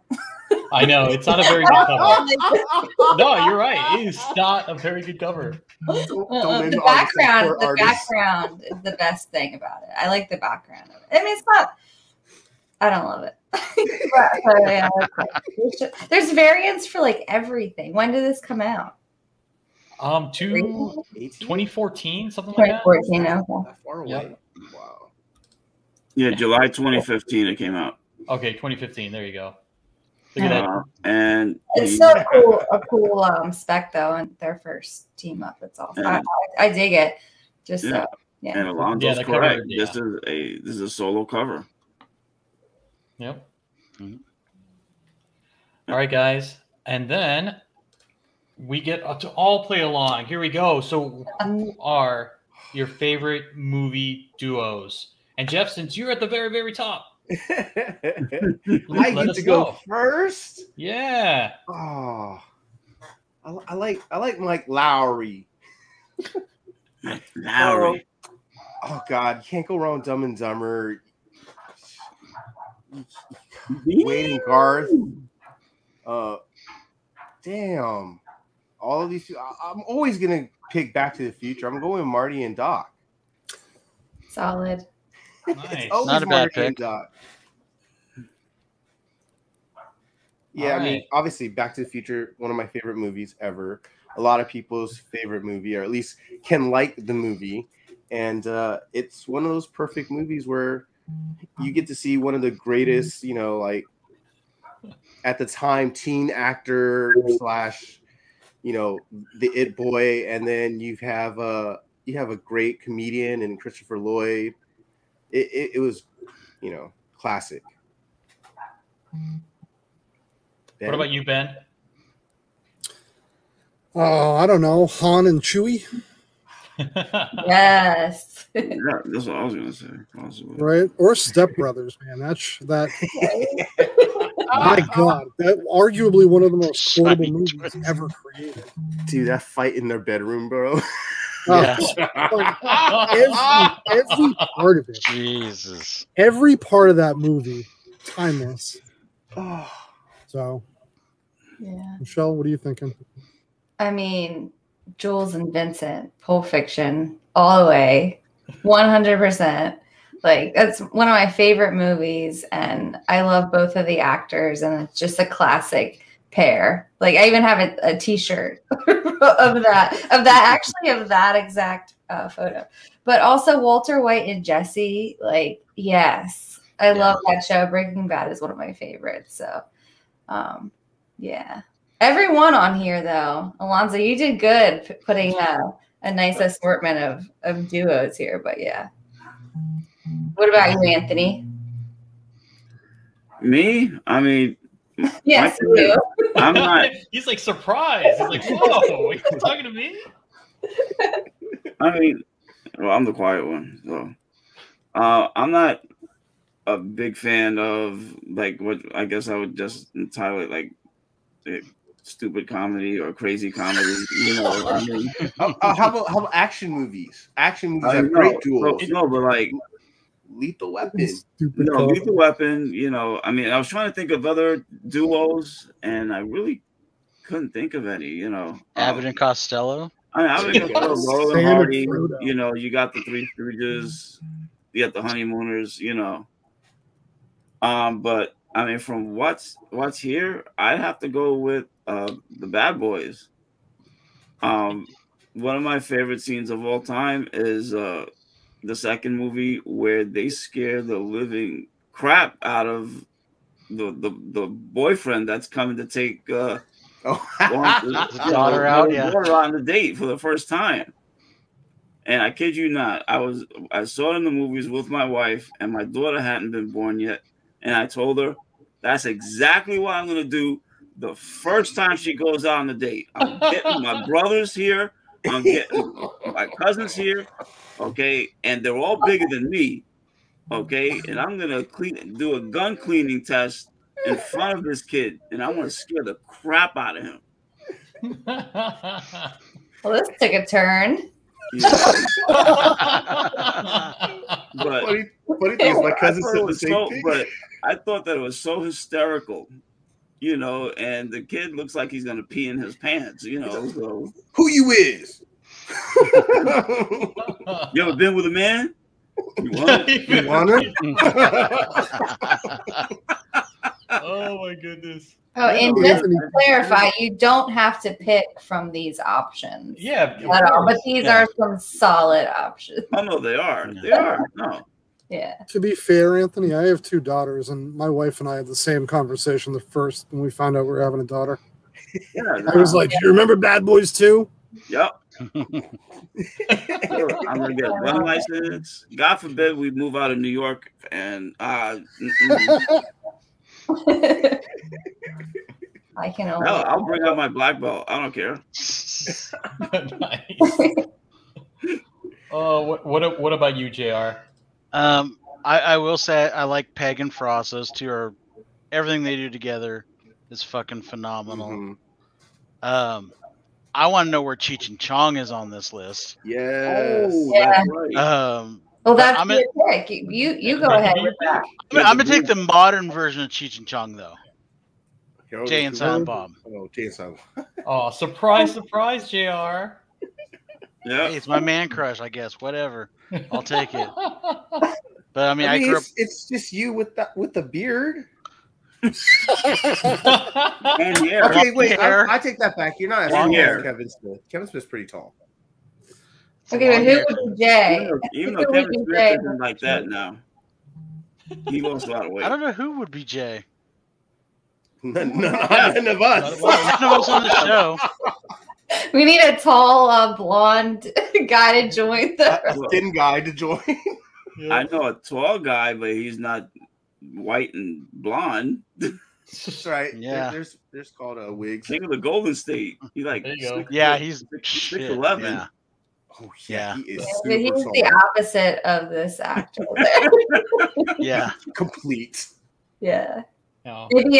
I know. It's not a very good cover. No, you're right. It is not a very good cover. The background is the best thing about it. I like the background of it. I mean, it's not. I don't love it. But, yeah, there's variants for like everything. When did this come out? 2014, something like that. 2014. Okay. That far away. Yep. Wow. Yeah, July 2015 it came out. Okay, 2015. There you go. Look at that. And It's so cool, a cool spec though, and their first team up. It's awesome. I dig it. Just And Alonzo's the correct. cover, This is a solo cover. Yep. All right, guys, and then we get to all play along. Here we go. So, who are your favorite movie duos? And Jeff, since you're at the very, very top, I get to go first. Yeah. Oh, I like Mike Lowry. Lowry. Oh God, you can't go wrong with Dumb and Dumber. Wade and Garth. Damn. All of these. I'm always gonna pick Back to the Future. I'm going with Marty and Doc. solid. Nice. Not a bad pick. Yeah, All I mean, right. obviously, Back to the Future, one of my favorite movies ever. A lot of people's favorite movie, or at least can like the movie. And it's one of those perfect movies where you get to see one of the greatest, like at the time, teen actor / the It Boy, and then you have a great comedian in Christopher Lloyd. It was, classic. Ben? What about you, Ben? Oh, I don't know. Han and Chewie, Yes. Yeah, that's what I was gonna say. Possibly. right? Or Step Brothers, man. That. My God, that arguably one of the most quotable movies ever created. Dude, that fight in their bedroom, bro. Yeah. Every part of it. Jesus. Every part of that movie, timeless. Oh, So, Yeah. Michelle, what are you thinking? I mean, Jules and Vincent, Pulp Fiction, all the way, 100%. Like, that's one of my favorite movies, and I love both of the actors, and it's just a classic pair. Like, I even have a T-shirt of that exact photo. But also Walter White and Jesse, like, yes. I love that show. Breaking Bad is one of my favorites. So, yeah. Everyone on here, though. Alonzo, you did good putting a nice assortment of duos here. But, yeah. What about you, Anthony? Me? I mean, yes, you. I'm not. He's like surprised. He's like, whoa, are you talking to me? I mean, well, I'm the quiet one. So I'm not a big fan of like what I guess I would just entitle it like stupid comedy or crazy comedy. You know, I mean, how about action movies? Action movies have great duels. No, but like Lethal Weapon. Lethal Weapon. You know, I mean, I was trying to think of other duos, and I really couldn't think of any. You know, Abbott and Costello. I mean, I would go Laurel and Hardy. You know, you got the Three Stooges, you got the Honeymooners. You know, but I mean, from what's here, I'd have to go with the Bad Boys. One of my favorite scenes of all time is the second movie where they scare the living crap out of the boyfriend that's coming to take daughter out, daughter on the date for the first time. And I kid you not, I saw it in the movies with my wife, and my daughter hadn't been born yet, and I told her that's exactly what I'm gonna do the first time she goes out on the date. I'm getting my brothers here, I'm getting my cousins here, okay, and they're all bigger than me, okay, and I'm gonna do a gun cleaning test in front of this kid, and I want to scare the crap out of him. Well, this took a turn. Yeah. But funny thing is, my cousin said the same thing. But I thought that it was so hysterical, you know, and the kid looks like he's gonna pee in his pants, you know. So who you is? You ever been with a man? You want it? Oh my goodness. Oh, and just to clarify, you don't have to pick from these options. Yeah, at all, but these are some solid options. Oh no, they are. They are. No. Yeah. To be fair, Anthony, I have 2 daughters, and my wife and I had the same conversation when we found out we were having a daughter. Yeah, I was like, "Do you remember Bad Boys 2?" Yep. I'm gonna get a gun license. God forbid we move out of New York, and I can only. No, I'll bring out my black belt. I don't care. Nice. Oh, what about you, JR? I will say I like Peg and Frost. Those two are everything they do together is fucking phenomenal. Mm-hmm. I want to know where Cheech and Chong is on this list. Yes. Oh, yeah. That's right. Well, that's your pick. You go ahead with that. I'm gonna take the modern version of Cheech and Chong though. Jay and Silent Bob. Oh, Jay and Silent. Oh, surprise, JR. Yeah, hey, it's my man crush, I guess. Whatever, I'll take it. But I mean, I grew up. It's just you with the beard. and yeah. Okay, wait. I take that back. You're not as tall as Kevin Smith. Kevin Smith's pretty tall. Okay, but who would be Jay? Even though Kevin Smith isn't like that now, he lost a lot of weight. I don't know who would be Jay. None of us. None of us on the show. We need a tall, blonde guy to join a thin guy to join. Yeah. I know a tall guy, but he's not white and blonde. That's right. Yeah. There's called a wig. Think of the Golden State. He's like, there you go. Yeah, he's 6'11". Yeah. Oh yeah, he is he's super tall. the opposite of this actor. Yeah, complete. Yeah. No. Maybe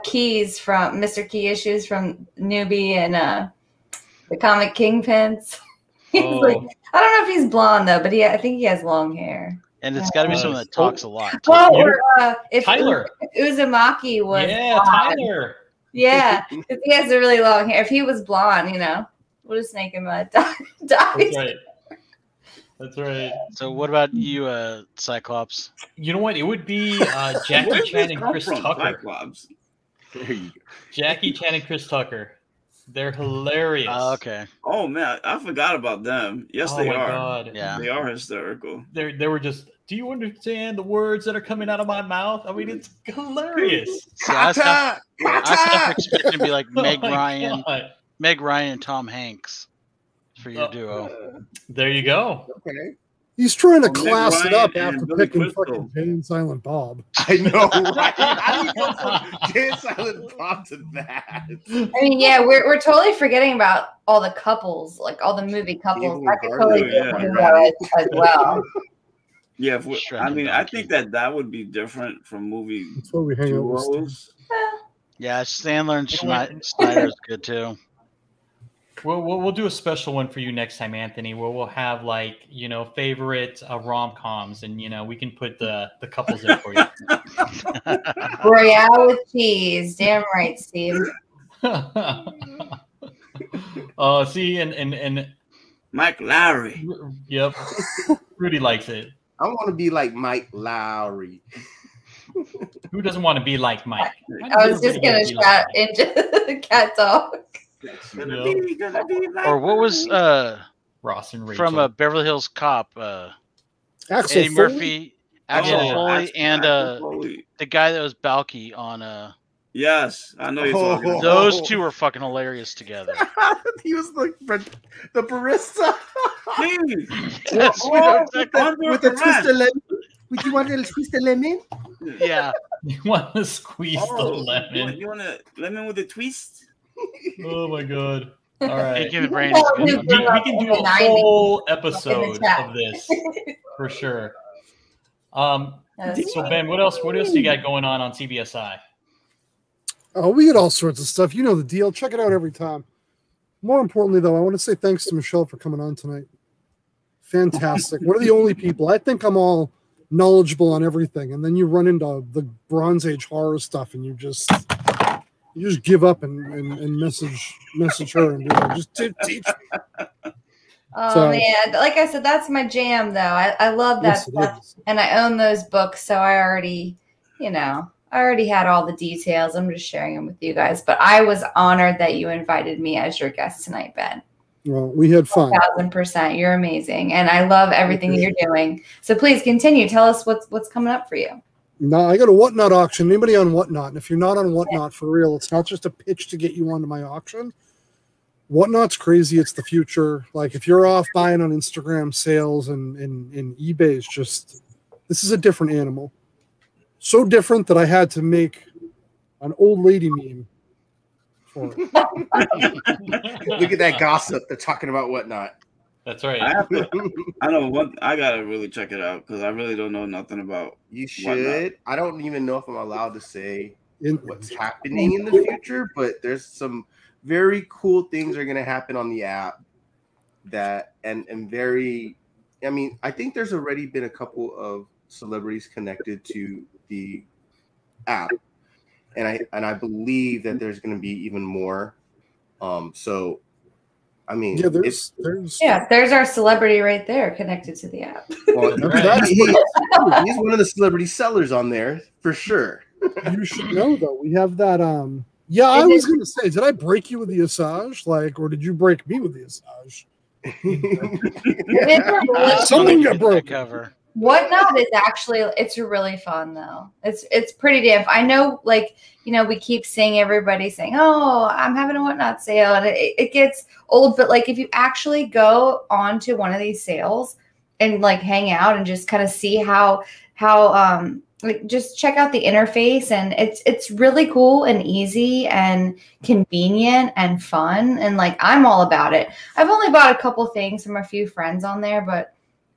Keys from Mr. Key Issues from Newbie and the comic Kingpins. He's like, I don't know if he's blonde though, but I think he has long hair. And it's got to be someone that talks a lot. Oh, or if Tyler Uzumaki was blonde. Tyler. Yeah, because he has a really long hair. If he was blonde, we'll just make him die. That's right. That's right. So what about you, Cyclops? You know what? It would be Jackie Chan and Chris Tucker. Cyclops. There you go. Jackie Chan and Chris Tucker. They're hilarious. Oh, okay. Oh man, I forgot about them. Yes, Oh they my are. God. Yeah. They are hysterical. They were just. Do you understand the words that are coming out of my mouth? I mean, it's hilarious. See, I was half Kata! expecting to be like Meg Oh my Ryan, God. and Tom Hanks for your duo. There you go. Okay. He's trying to Oh, Meg class it Ryan up and after Billy picking Crystal. fucking Jay and Silent Bob. I know, right? How do you go from Jay and Silent Bob to that? I mean, yeah, we're totally forgetting about all the couples, like all the movie couples. Evil I could and totally Garlic, do yeah. that as well. Yeah, Shrek I mean, and I Donkey. think that would be different from movie That's why we hang out with Steve. duos. Yeah, Sandler and Snyder's good too. We'll do a special one for you next time, Anthony, where we'll have like favorite rom-coms, and we can put the couples in for you. Royale with cheese. Damn right, Steve. Oh, see, and Mike Lowry. yep, Rudy likes it. I want to be like Mike Lowry. Who doesn't want to be like Mike? I was just gonna shout into cat dog. Gonna be like Or what was Ross and Rachel from Beverly Hills Cop? Axel Eddie Foley? Murphy, Axel Yeah. Foley, and Axel Foley. the guy that was Balky on. Yes, I know you're talking about. Those two were fucking hilarious together. He was the barista. Yes, we know exactly. With the twist of lemon. Would you want a twist of lemon? Yeah. You want to squeeze the Oh, lemon? you want a lemon with a twist? Oh my God! All right, Making the brain is we good. can do a whole episode of this for sure. So Ben, what else do you got going on CBSI? Oh, we get all sorts of stuff. You know the deal. Check it out every time. More importantly, though, I want to say thanks to Michelle for coming on tonight. Fantastic. One of the only people. I think I'm all knowledgeable on everything, and then you run into the Bronze Age horror stuff, and you just give up and message her and be like, just teach me. Oh man, like I said, that's my jam though. I love that stuff, and I own those books, so I already had all the details. I'm just sharing them with you guys. But I was honored that you invited me as your guest tonight, Ben. Well, we had fun. 1000%. You're amazing, and I love everything that you're doing. So please continue. Tell us what's coming up for you. No, I got a Whatnot auction. Anybody on Whatnot? And if you're not on Whatnot for real, it's not just a pitch to get you onto my auction. Whatnot's crazy. It's the future. Like if you're off buying on Instagram sales and eBay, is just this is a different animal. So different that I had to make an old lady meme for it. Look at that gossip. They're talking about Whatnot. That's right. I gotta really check it out because I really don't know nothing about. You should. Whatnot. I don't even know if I'm allowed to say what's happening in the future, but there's some very cool things are gonna happen on the app that and very. I mean, I think there's already been a couple of celebrities connected to the app, and I believe that there's going to be even more. So, I mean, Yeah, there's our celebrity right there connected to the app. well, he's one of the celebrity sellers on there for sure. You should know though. We have that. Yeah, I was going to say, did I break you with the Asajj? Or did you break me with the Asajj? Something got broken. Cover. Whatnot is actually, it's really fun though. It's pretty damn. I know, we keep seeing everybody saying, "Oh, I'm having a Whatnot sale," and it gets old. But if you actually go onto one of these sales and hang out and just kind of see how just check out the interface, and it's really cool and easy and convenient and fun, and I'm all about it. I've only bought a couple things from a few friends on there, but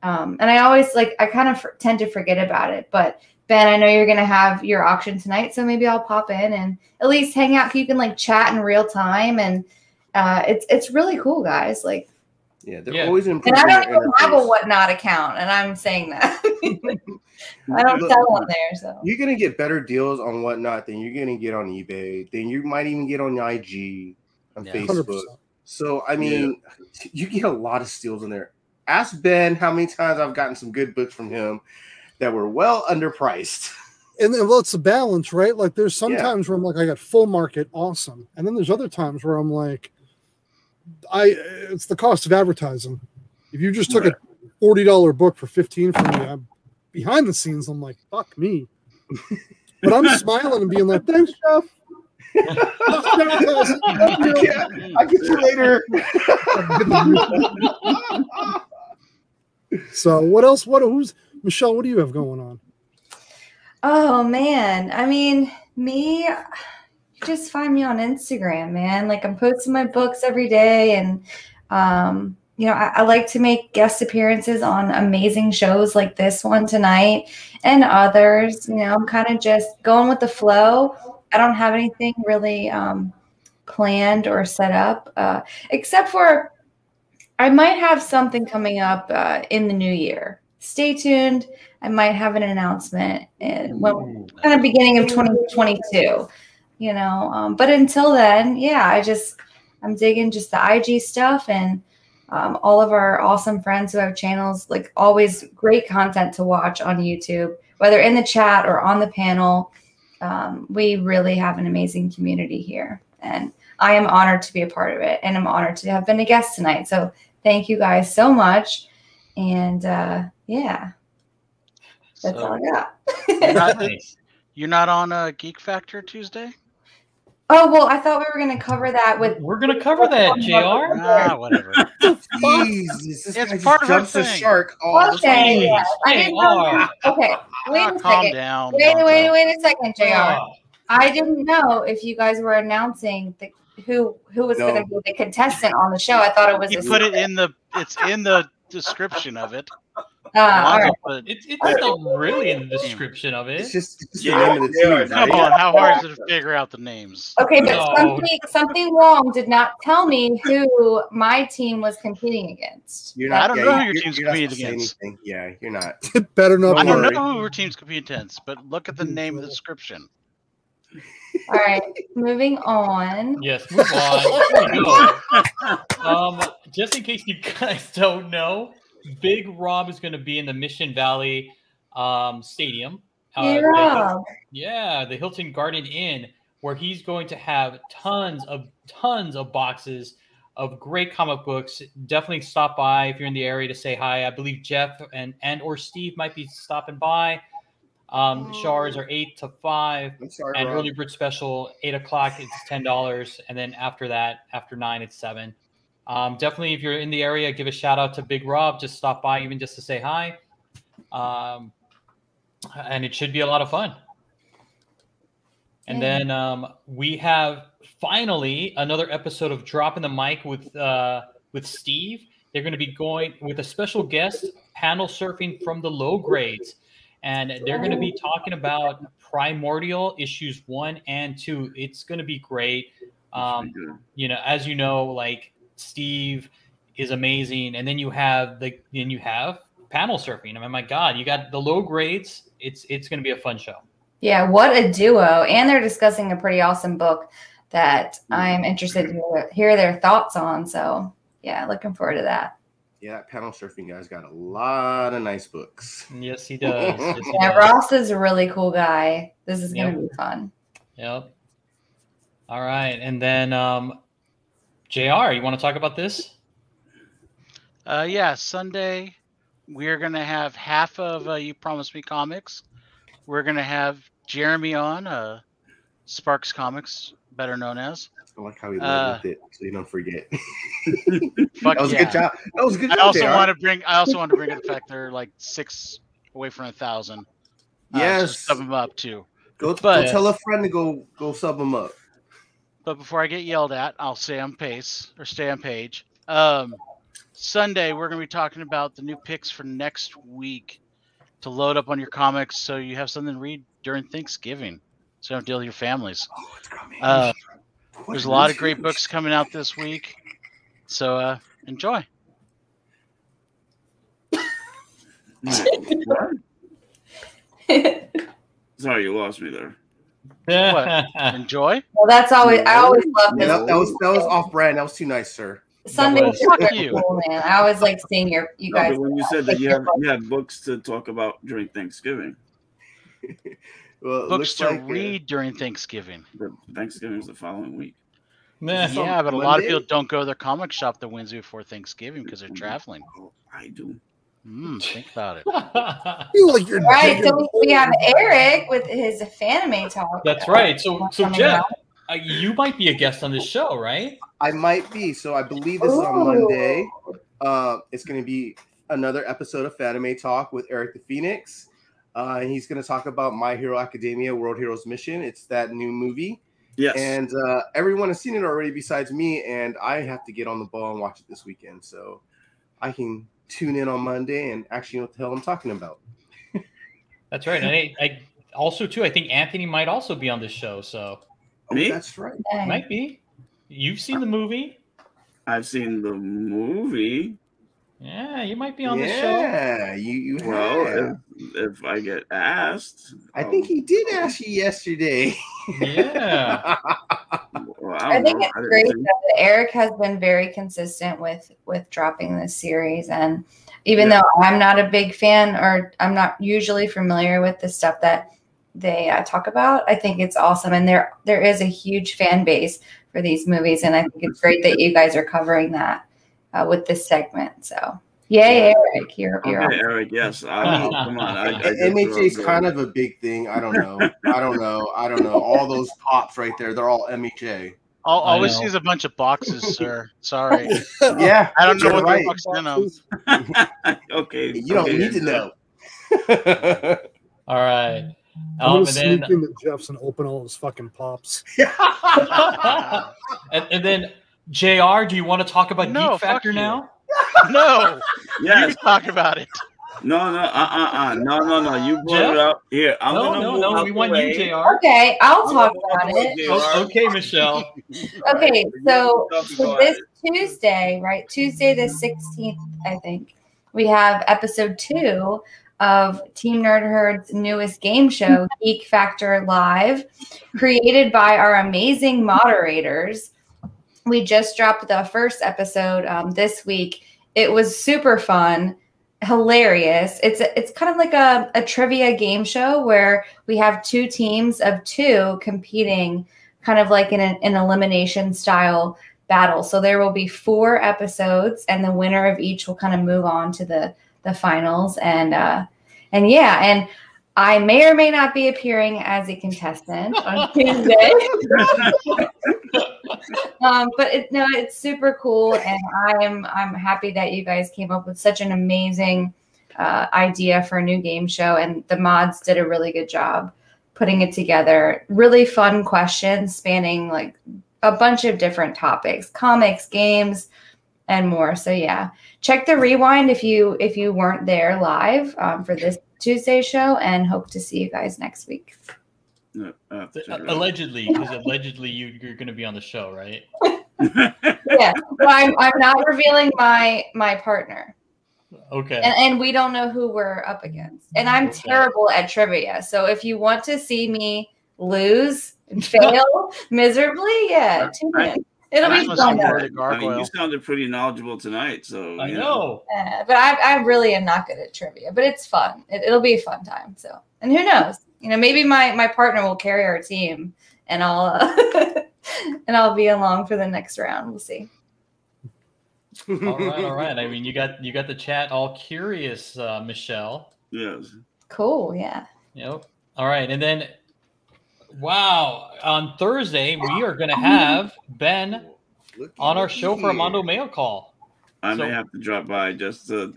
and I always I kind of tend to forget about it. But Ben, I know you're gonna have your auction tonight, so maybe I'll pop in and at least hang out. You can chat in real time, and it's really cool, guys. Yeah, they're always improving. And I don't even have a Whatnot account, and I'm saying that. I don't sell on there, so you're gonna get better deals on Whatnot than you're gonna get on eBay. Then you might even get on IG, on Facebook. 100%. So I mean, you get a lot of steals in there. Ask Ben how many times I've gotten some good books from him that were well underpriced. And well, it's a balance, right? There's some times where I'm I got full market, awesome, and then there's other times where I'm it's the cost of advertising. If you just took a $40 book for $15 from me, I'm behind the scenes. I'm like, fuck me. But I'm smiling and being like, thanks, Jeff. I'll get you later. So what else? Who's Michelle? What do you have going on? Oh man, I mean, me, you just find me on Instagram, man. Like I'm posting my books every day, and you know, I like to make guest appearances on amazing shows like this one tonight and others. You know, I'm kind of just going with the flow. I don't have anything really planned or set up, except for I might have something coming up in the new year. Stay tuned. I might have an announcement when kind of beginning of 2022, you know. But until then, yeah, I'm digging just the IG stuff and all of our awesome friends who have channels. Like always, great content to watch on YouTube, whether in the chat or on the panel. We really have an amazing community here, and I am honored to be a part of it, and I'm honored to have been a guest tonight. So thank you guys so much. And yeah, that's all I got. You're not on Geek Factor Tuesday? Oh, well, I thought we were going to cover that with... We're going to cover that, JR. Whatever. Jesus, it's part of our the thing. Shark. Okay, yeah. I didn't know. Okay, wait a calm second. down. Wait a second, JR. I didn't know if you guys were announcing who was going to be the contestant on the show. I thought it was. You put it in the. It's in the description of it. All right. It's not really in the description of it. It's just the name of the team. Come on, how hard is it to figure out the names? Okay, but something Wong did not tell me who my team was competing against. I don't know who your team's competing against. Yeah, you're not. It better not. I don't know who your team's competing against, but look at the name of the description. All right, moving on. Yes, move on. Just in case you guys don't know, Big Rob is going to be in the Mission Valley Stadium. The Hilton Garden Inn, where he's going to have tons of boxes of great comic books. Definitely stop by if you're in the area to say hi. I believe Jeff and or Steve might be stopping by. Showers are 8 to 5, and early bird special 8 o'clock. It's $10, and then after that, after 9, it's $7. Definitely, if you're in the area, give a shout out to Big Rob. Just stop by, even just to say hi. And it should be a lot of fun. And then we have finally another episode of Dropping the Mic with Steve. They're going to be going with a special guest, panel surfing from the low grades. And they're going to be talking about Primordial issues 1 and 2. It's going to be great. You know, as you know, like Steve is amazing, and then you have panel surfing. I mean, my God, you got the low grades. It's going to be a fun show. Yeah, what a duo! And they're discussing a pretty awesome book that I'm interested to hear their thoughts on. So yeah, looking forward to that. Yeah, that panel surfing guy's got a lot of nice books. Yes, he does. Ross is a really cool guy. This is going to be fun. Yep. All right. And then, JR, you want to talk about this? Yeah, Sunday, we're going to have half of You Promised Me Comics. We're going to have Jeremy on, Sparks Comics, better known as. I like how he led with it, so you don't forget. That was a good job. That was a good job. I also want to bring up the fact they're like 6 away from 1,000. Yes, so sub them up too. Go tell a friend to go sub them up. But before I get yelled at, I'll stay on page. Sunday, we're going to be talking about the new picks for next week to load up on your comics, so you have something to read during Thanksgiving, so you don't deal with your families. Oh, it's coming. There's a lot of great books coming out this week, so enjoy. Sorry, you lost me there. What? Enjoy? Well, that's always. I always love this. That was off brand. That was too nice, sir. Sunday was cool, man. I always like seeing you guys. But when you said that you had books to talk about during Thanksgiving. Well, books to read during Thanksgiving. Thanksgiving is the following week. Meh. Yeah, but a lot of people don't go to their comic shop the Wednesday before Thanksgiving because they're traveling. Oh, I do. Think about it. You like you're Right. So we have Eric with his Fanime talk. That's right. So coming Jeff, up. you might be a guest on this show, right? I might be. So I believe this is on Monday. It's going to be another episode of Fanime Talk with Eric the Phoenix. And he's going to talk about My Hero Academia World Heroes Mission. It's that new movie. Yes. And everyone has seen it already besides me. And I have to get on the ball and watch it this weekend. So I can tune in on Monday and actually know what the hell I'm talking about. That's right. And I also, too, I think Anthony might also be on this show. So Me? That's right. might be. You've seen the movie? I've seen the movie. Yeah, you might be on the show. Yeah, you have. Well, if I get asked. I think he did ask you yesterday. Yeah. Well, I think it's great that Eric has been very consistent with dropping this series, and even though I'm not a big fan, or I'm not usually familiar with the stuff that they talk about, I think it's awesome, and there is a huge fan base for these movies, and I think it's great that you guys are covering that with this segment. So yay, Eric, you're okay, on. Eric, yes. Come on. MHA is kind of a big thing. I don't know. All those pops right there, they're all MHA. All we see is a bunch of boxes, sir. Sorry. Yeah, I don't know what right. the fuck's in them. Okay. You don't need to know. All right. I'm gonna And sneak then, into Jeff's and open all his fucking pops. and then, JR, do you want to talk about No, Geek fuck Factor you. now? No. Yes. You talk about it. No. No. You brought Jeff? it up. Here, I'm gonna move No. out We the want way. you, JR. Okay, I'll I'm talk gonna about move it. JR. Okay, Michelle. Okay, so Go this ahead. Tuesday, right? Tuesday the 16th, I think, we have episode 2 of Team Nerd Herd's newest game show, Geek Factor Live, created by our amazing moderators. We just dropped the first episode this week. It was super fun, hilarious. It's kind of like a trivia game show where we have 2 teams of 2 competing, kind of like in an elimination style battle. So there will be 4 episodes, and the winner of each will kind of move on to the finals. And I may or may not be appearing as a contestant on Tuesday. But it's super cool, and I'm happy that you guys came up with such an amazing idea for a new game show, and the mods did a really good job putting it together. Really fun questions spanning like a bunch of different topics, comics, games, and more. So yeah, check the rewind if you weren't there live for this Tuesday show, and hope to see you guys next week. No, Allegedly, because allegedly you're going to be on the show, right? Yeah, well, I'm not revealing my partner. Okay. And we don't know who we're up against. And I'm terrible at trivia. So if you want to see me lose and fail miserably, tune in. It'll be fun. I mean, you sounded pretty knowledgeable tonight, so I know. But I really am not good at trivia. But it's fun. It'll be a fun time. So, and who knows? Maybe my partner will carry our team, and I'll and I'll be along for the next round. We'll see. All right. I mean, you got the chat all curious, Michelle. Yes. Cool. Yeah. Yep. All right, and then, wow, on Thursday we are going to have Ben on our show for a Mondo Mail Call. I may have to drop by just to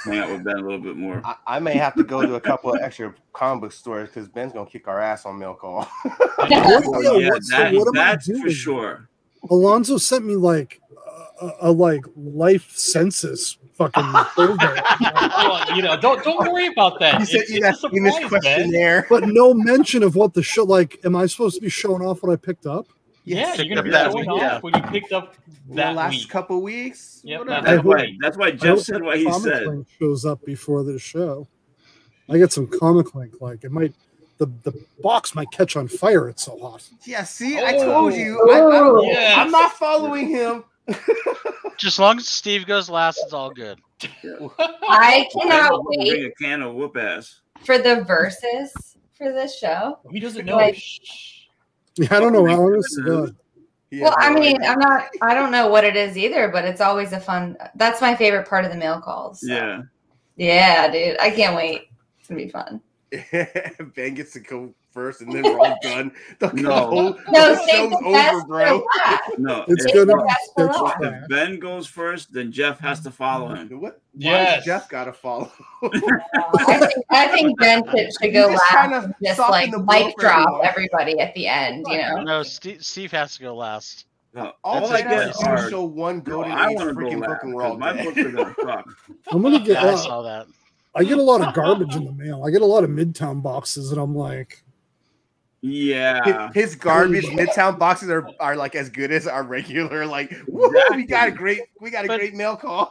hang out with Ben a little bit more. I may have to go to a couple of extra comic book stores because Ben's gonna kick our ass on mail call. That's for sure. Alonzo sent me like a life census fucking folder. Well, don't worry about that. You said you got this questionnaire, but no mention of what the show. Like, am I supposed to be showing off what I picked up? Yeah, you're gonna be showing off what you picked up that last couple weeks. Yep, that's why Jeff said what he said. Link shows up before the show. I get some comic link. Like it might, the box might catch on fire. It's so hot. Yeah, see, I told you. I'm not following him. Just as long as Steve goes last, it's all good. I cannot wait. Bring a can of whoop ass for the verses for this show. He doesn't know. Like, yeah, I don't know how this is going. Well, I mean, I don't know what it is either, but it's always a fun. That's my favorite part of the mail calls. So. Yeah. Yeah, dude. I can't wait. It's going to be fun. Ben gets to go first, and then we're all done. The show's over, bro. No, it's good. If Ben goes first, then Jeff has to follow him. What? Yes. Why Jeff got to follow? I think Ben should go last. And just like mic drop everybody at the end, you know. No, Steve has to go last. No, all I get is to show one golden age freaking book, and we're all my books are gonna suck. I'm gonna get. I saw that. I get a lot of garbage in the mail. I get a lot of Midtown boxes, and I'm like, yeah. His garbage Midtown boxes are like as good as our regular. Like, exactly. we got a great mail call.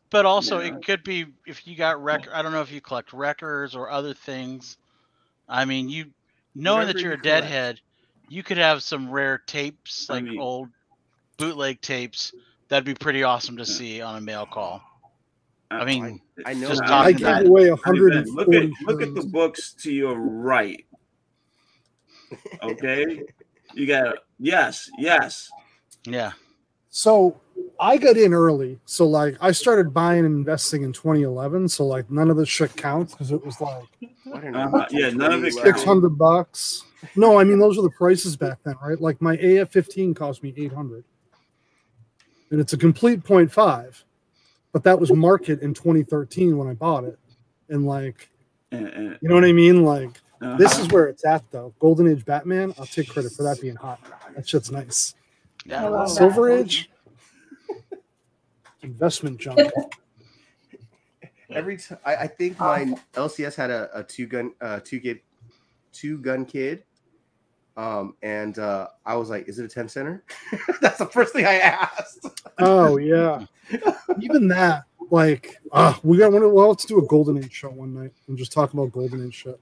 But also, it could be if you got I don't know if you collect records or other things. I mean, knowing that you're a deadhead, you could have some rare tapes, like old bootleg tapes. That'd be pretty awesome to see on a mail call. I mean, I know. Just I gave away 140. Look at the books to your right. Okay, you got yes. Yeah. So I got in early. So like I started buying and investing in 2011. So like none of this shit counts because it was like none of it $600. No, I mean those were the prices back then, right? Like my AF-15 cost me $800, and it's a complete 0.5. But that was market in 2013 when I bought it. And like, you know what I mean? Like, this is where it's at, though. Golden Age Batman, I'll take credit for that being hot. That shit's nice. Yeah. Silver Age, investment junk. Every time, I think my LCS had a two gun kid. And I was like, is it a 10 center? That's the first thing I asked. Oh yeah. Even that, like, we'll have to do a Golden Age show one night and just talk about Golden Age shit.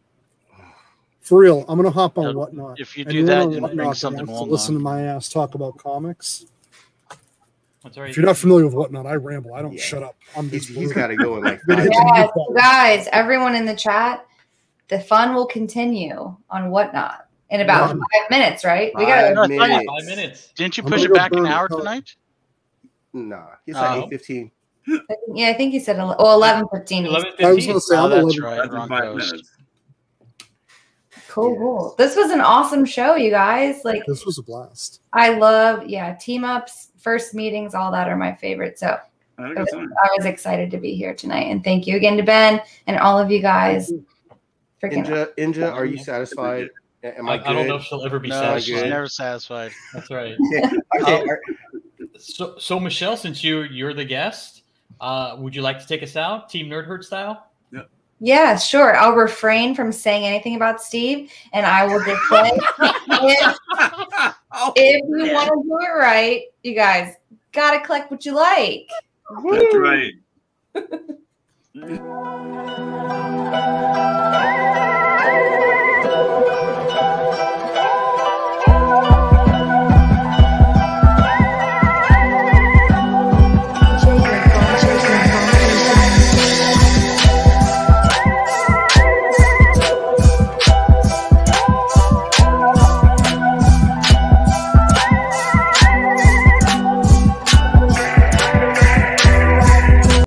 For real, I'm gonna hop on Whatnot. If you do that, you bring something. Listen to my ass talk about comics. That's right. If you're not familiar with Whatnot, I ramble. I don't shut up. He's got to go in like. Yes, guys, everyone in the chat, the fun will continue on Whatnot. In about 5 minutes, right? We got 5 minutes. Didn't you push it back an hour tonight? Nah, he's like 8:15. Yeah, I think he said 11:15. 11:15. I was going to say, that's right. Wrong 5 coast. minutes. Cool. This was an awesome show, you guys. Like, this was a blast. I love, team ups, first meetings, all that are my favorite. So I was excited to be here tonight, and thank you again to Ben and all of you guys. Inja, are you satisfied? Am I don't know if she'll ever be satisfied. She's never satisfied. That's right. Okay. So Michelle, since you're the guest, would you like to take us out, Team Nerd Herd style? Yeah, sure. I'll refrain from saying anything about Steve, and I will just say, if you want to do it right, you guys gotta collect what you like. That's right.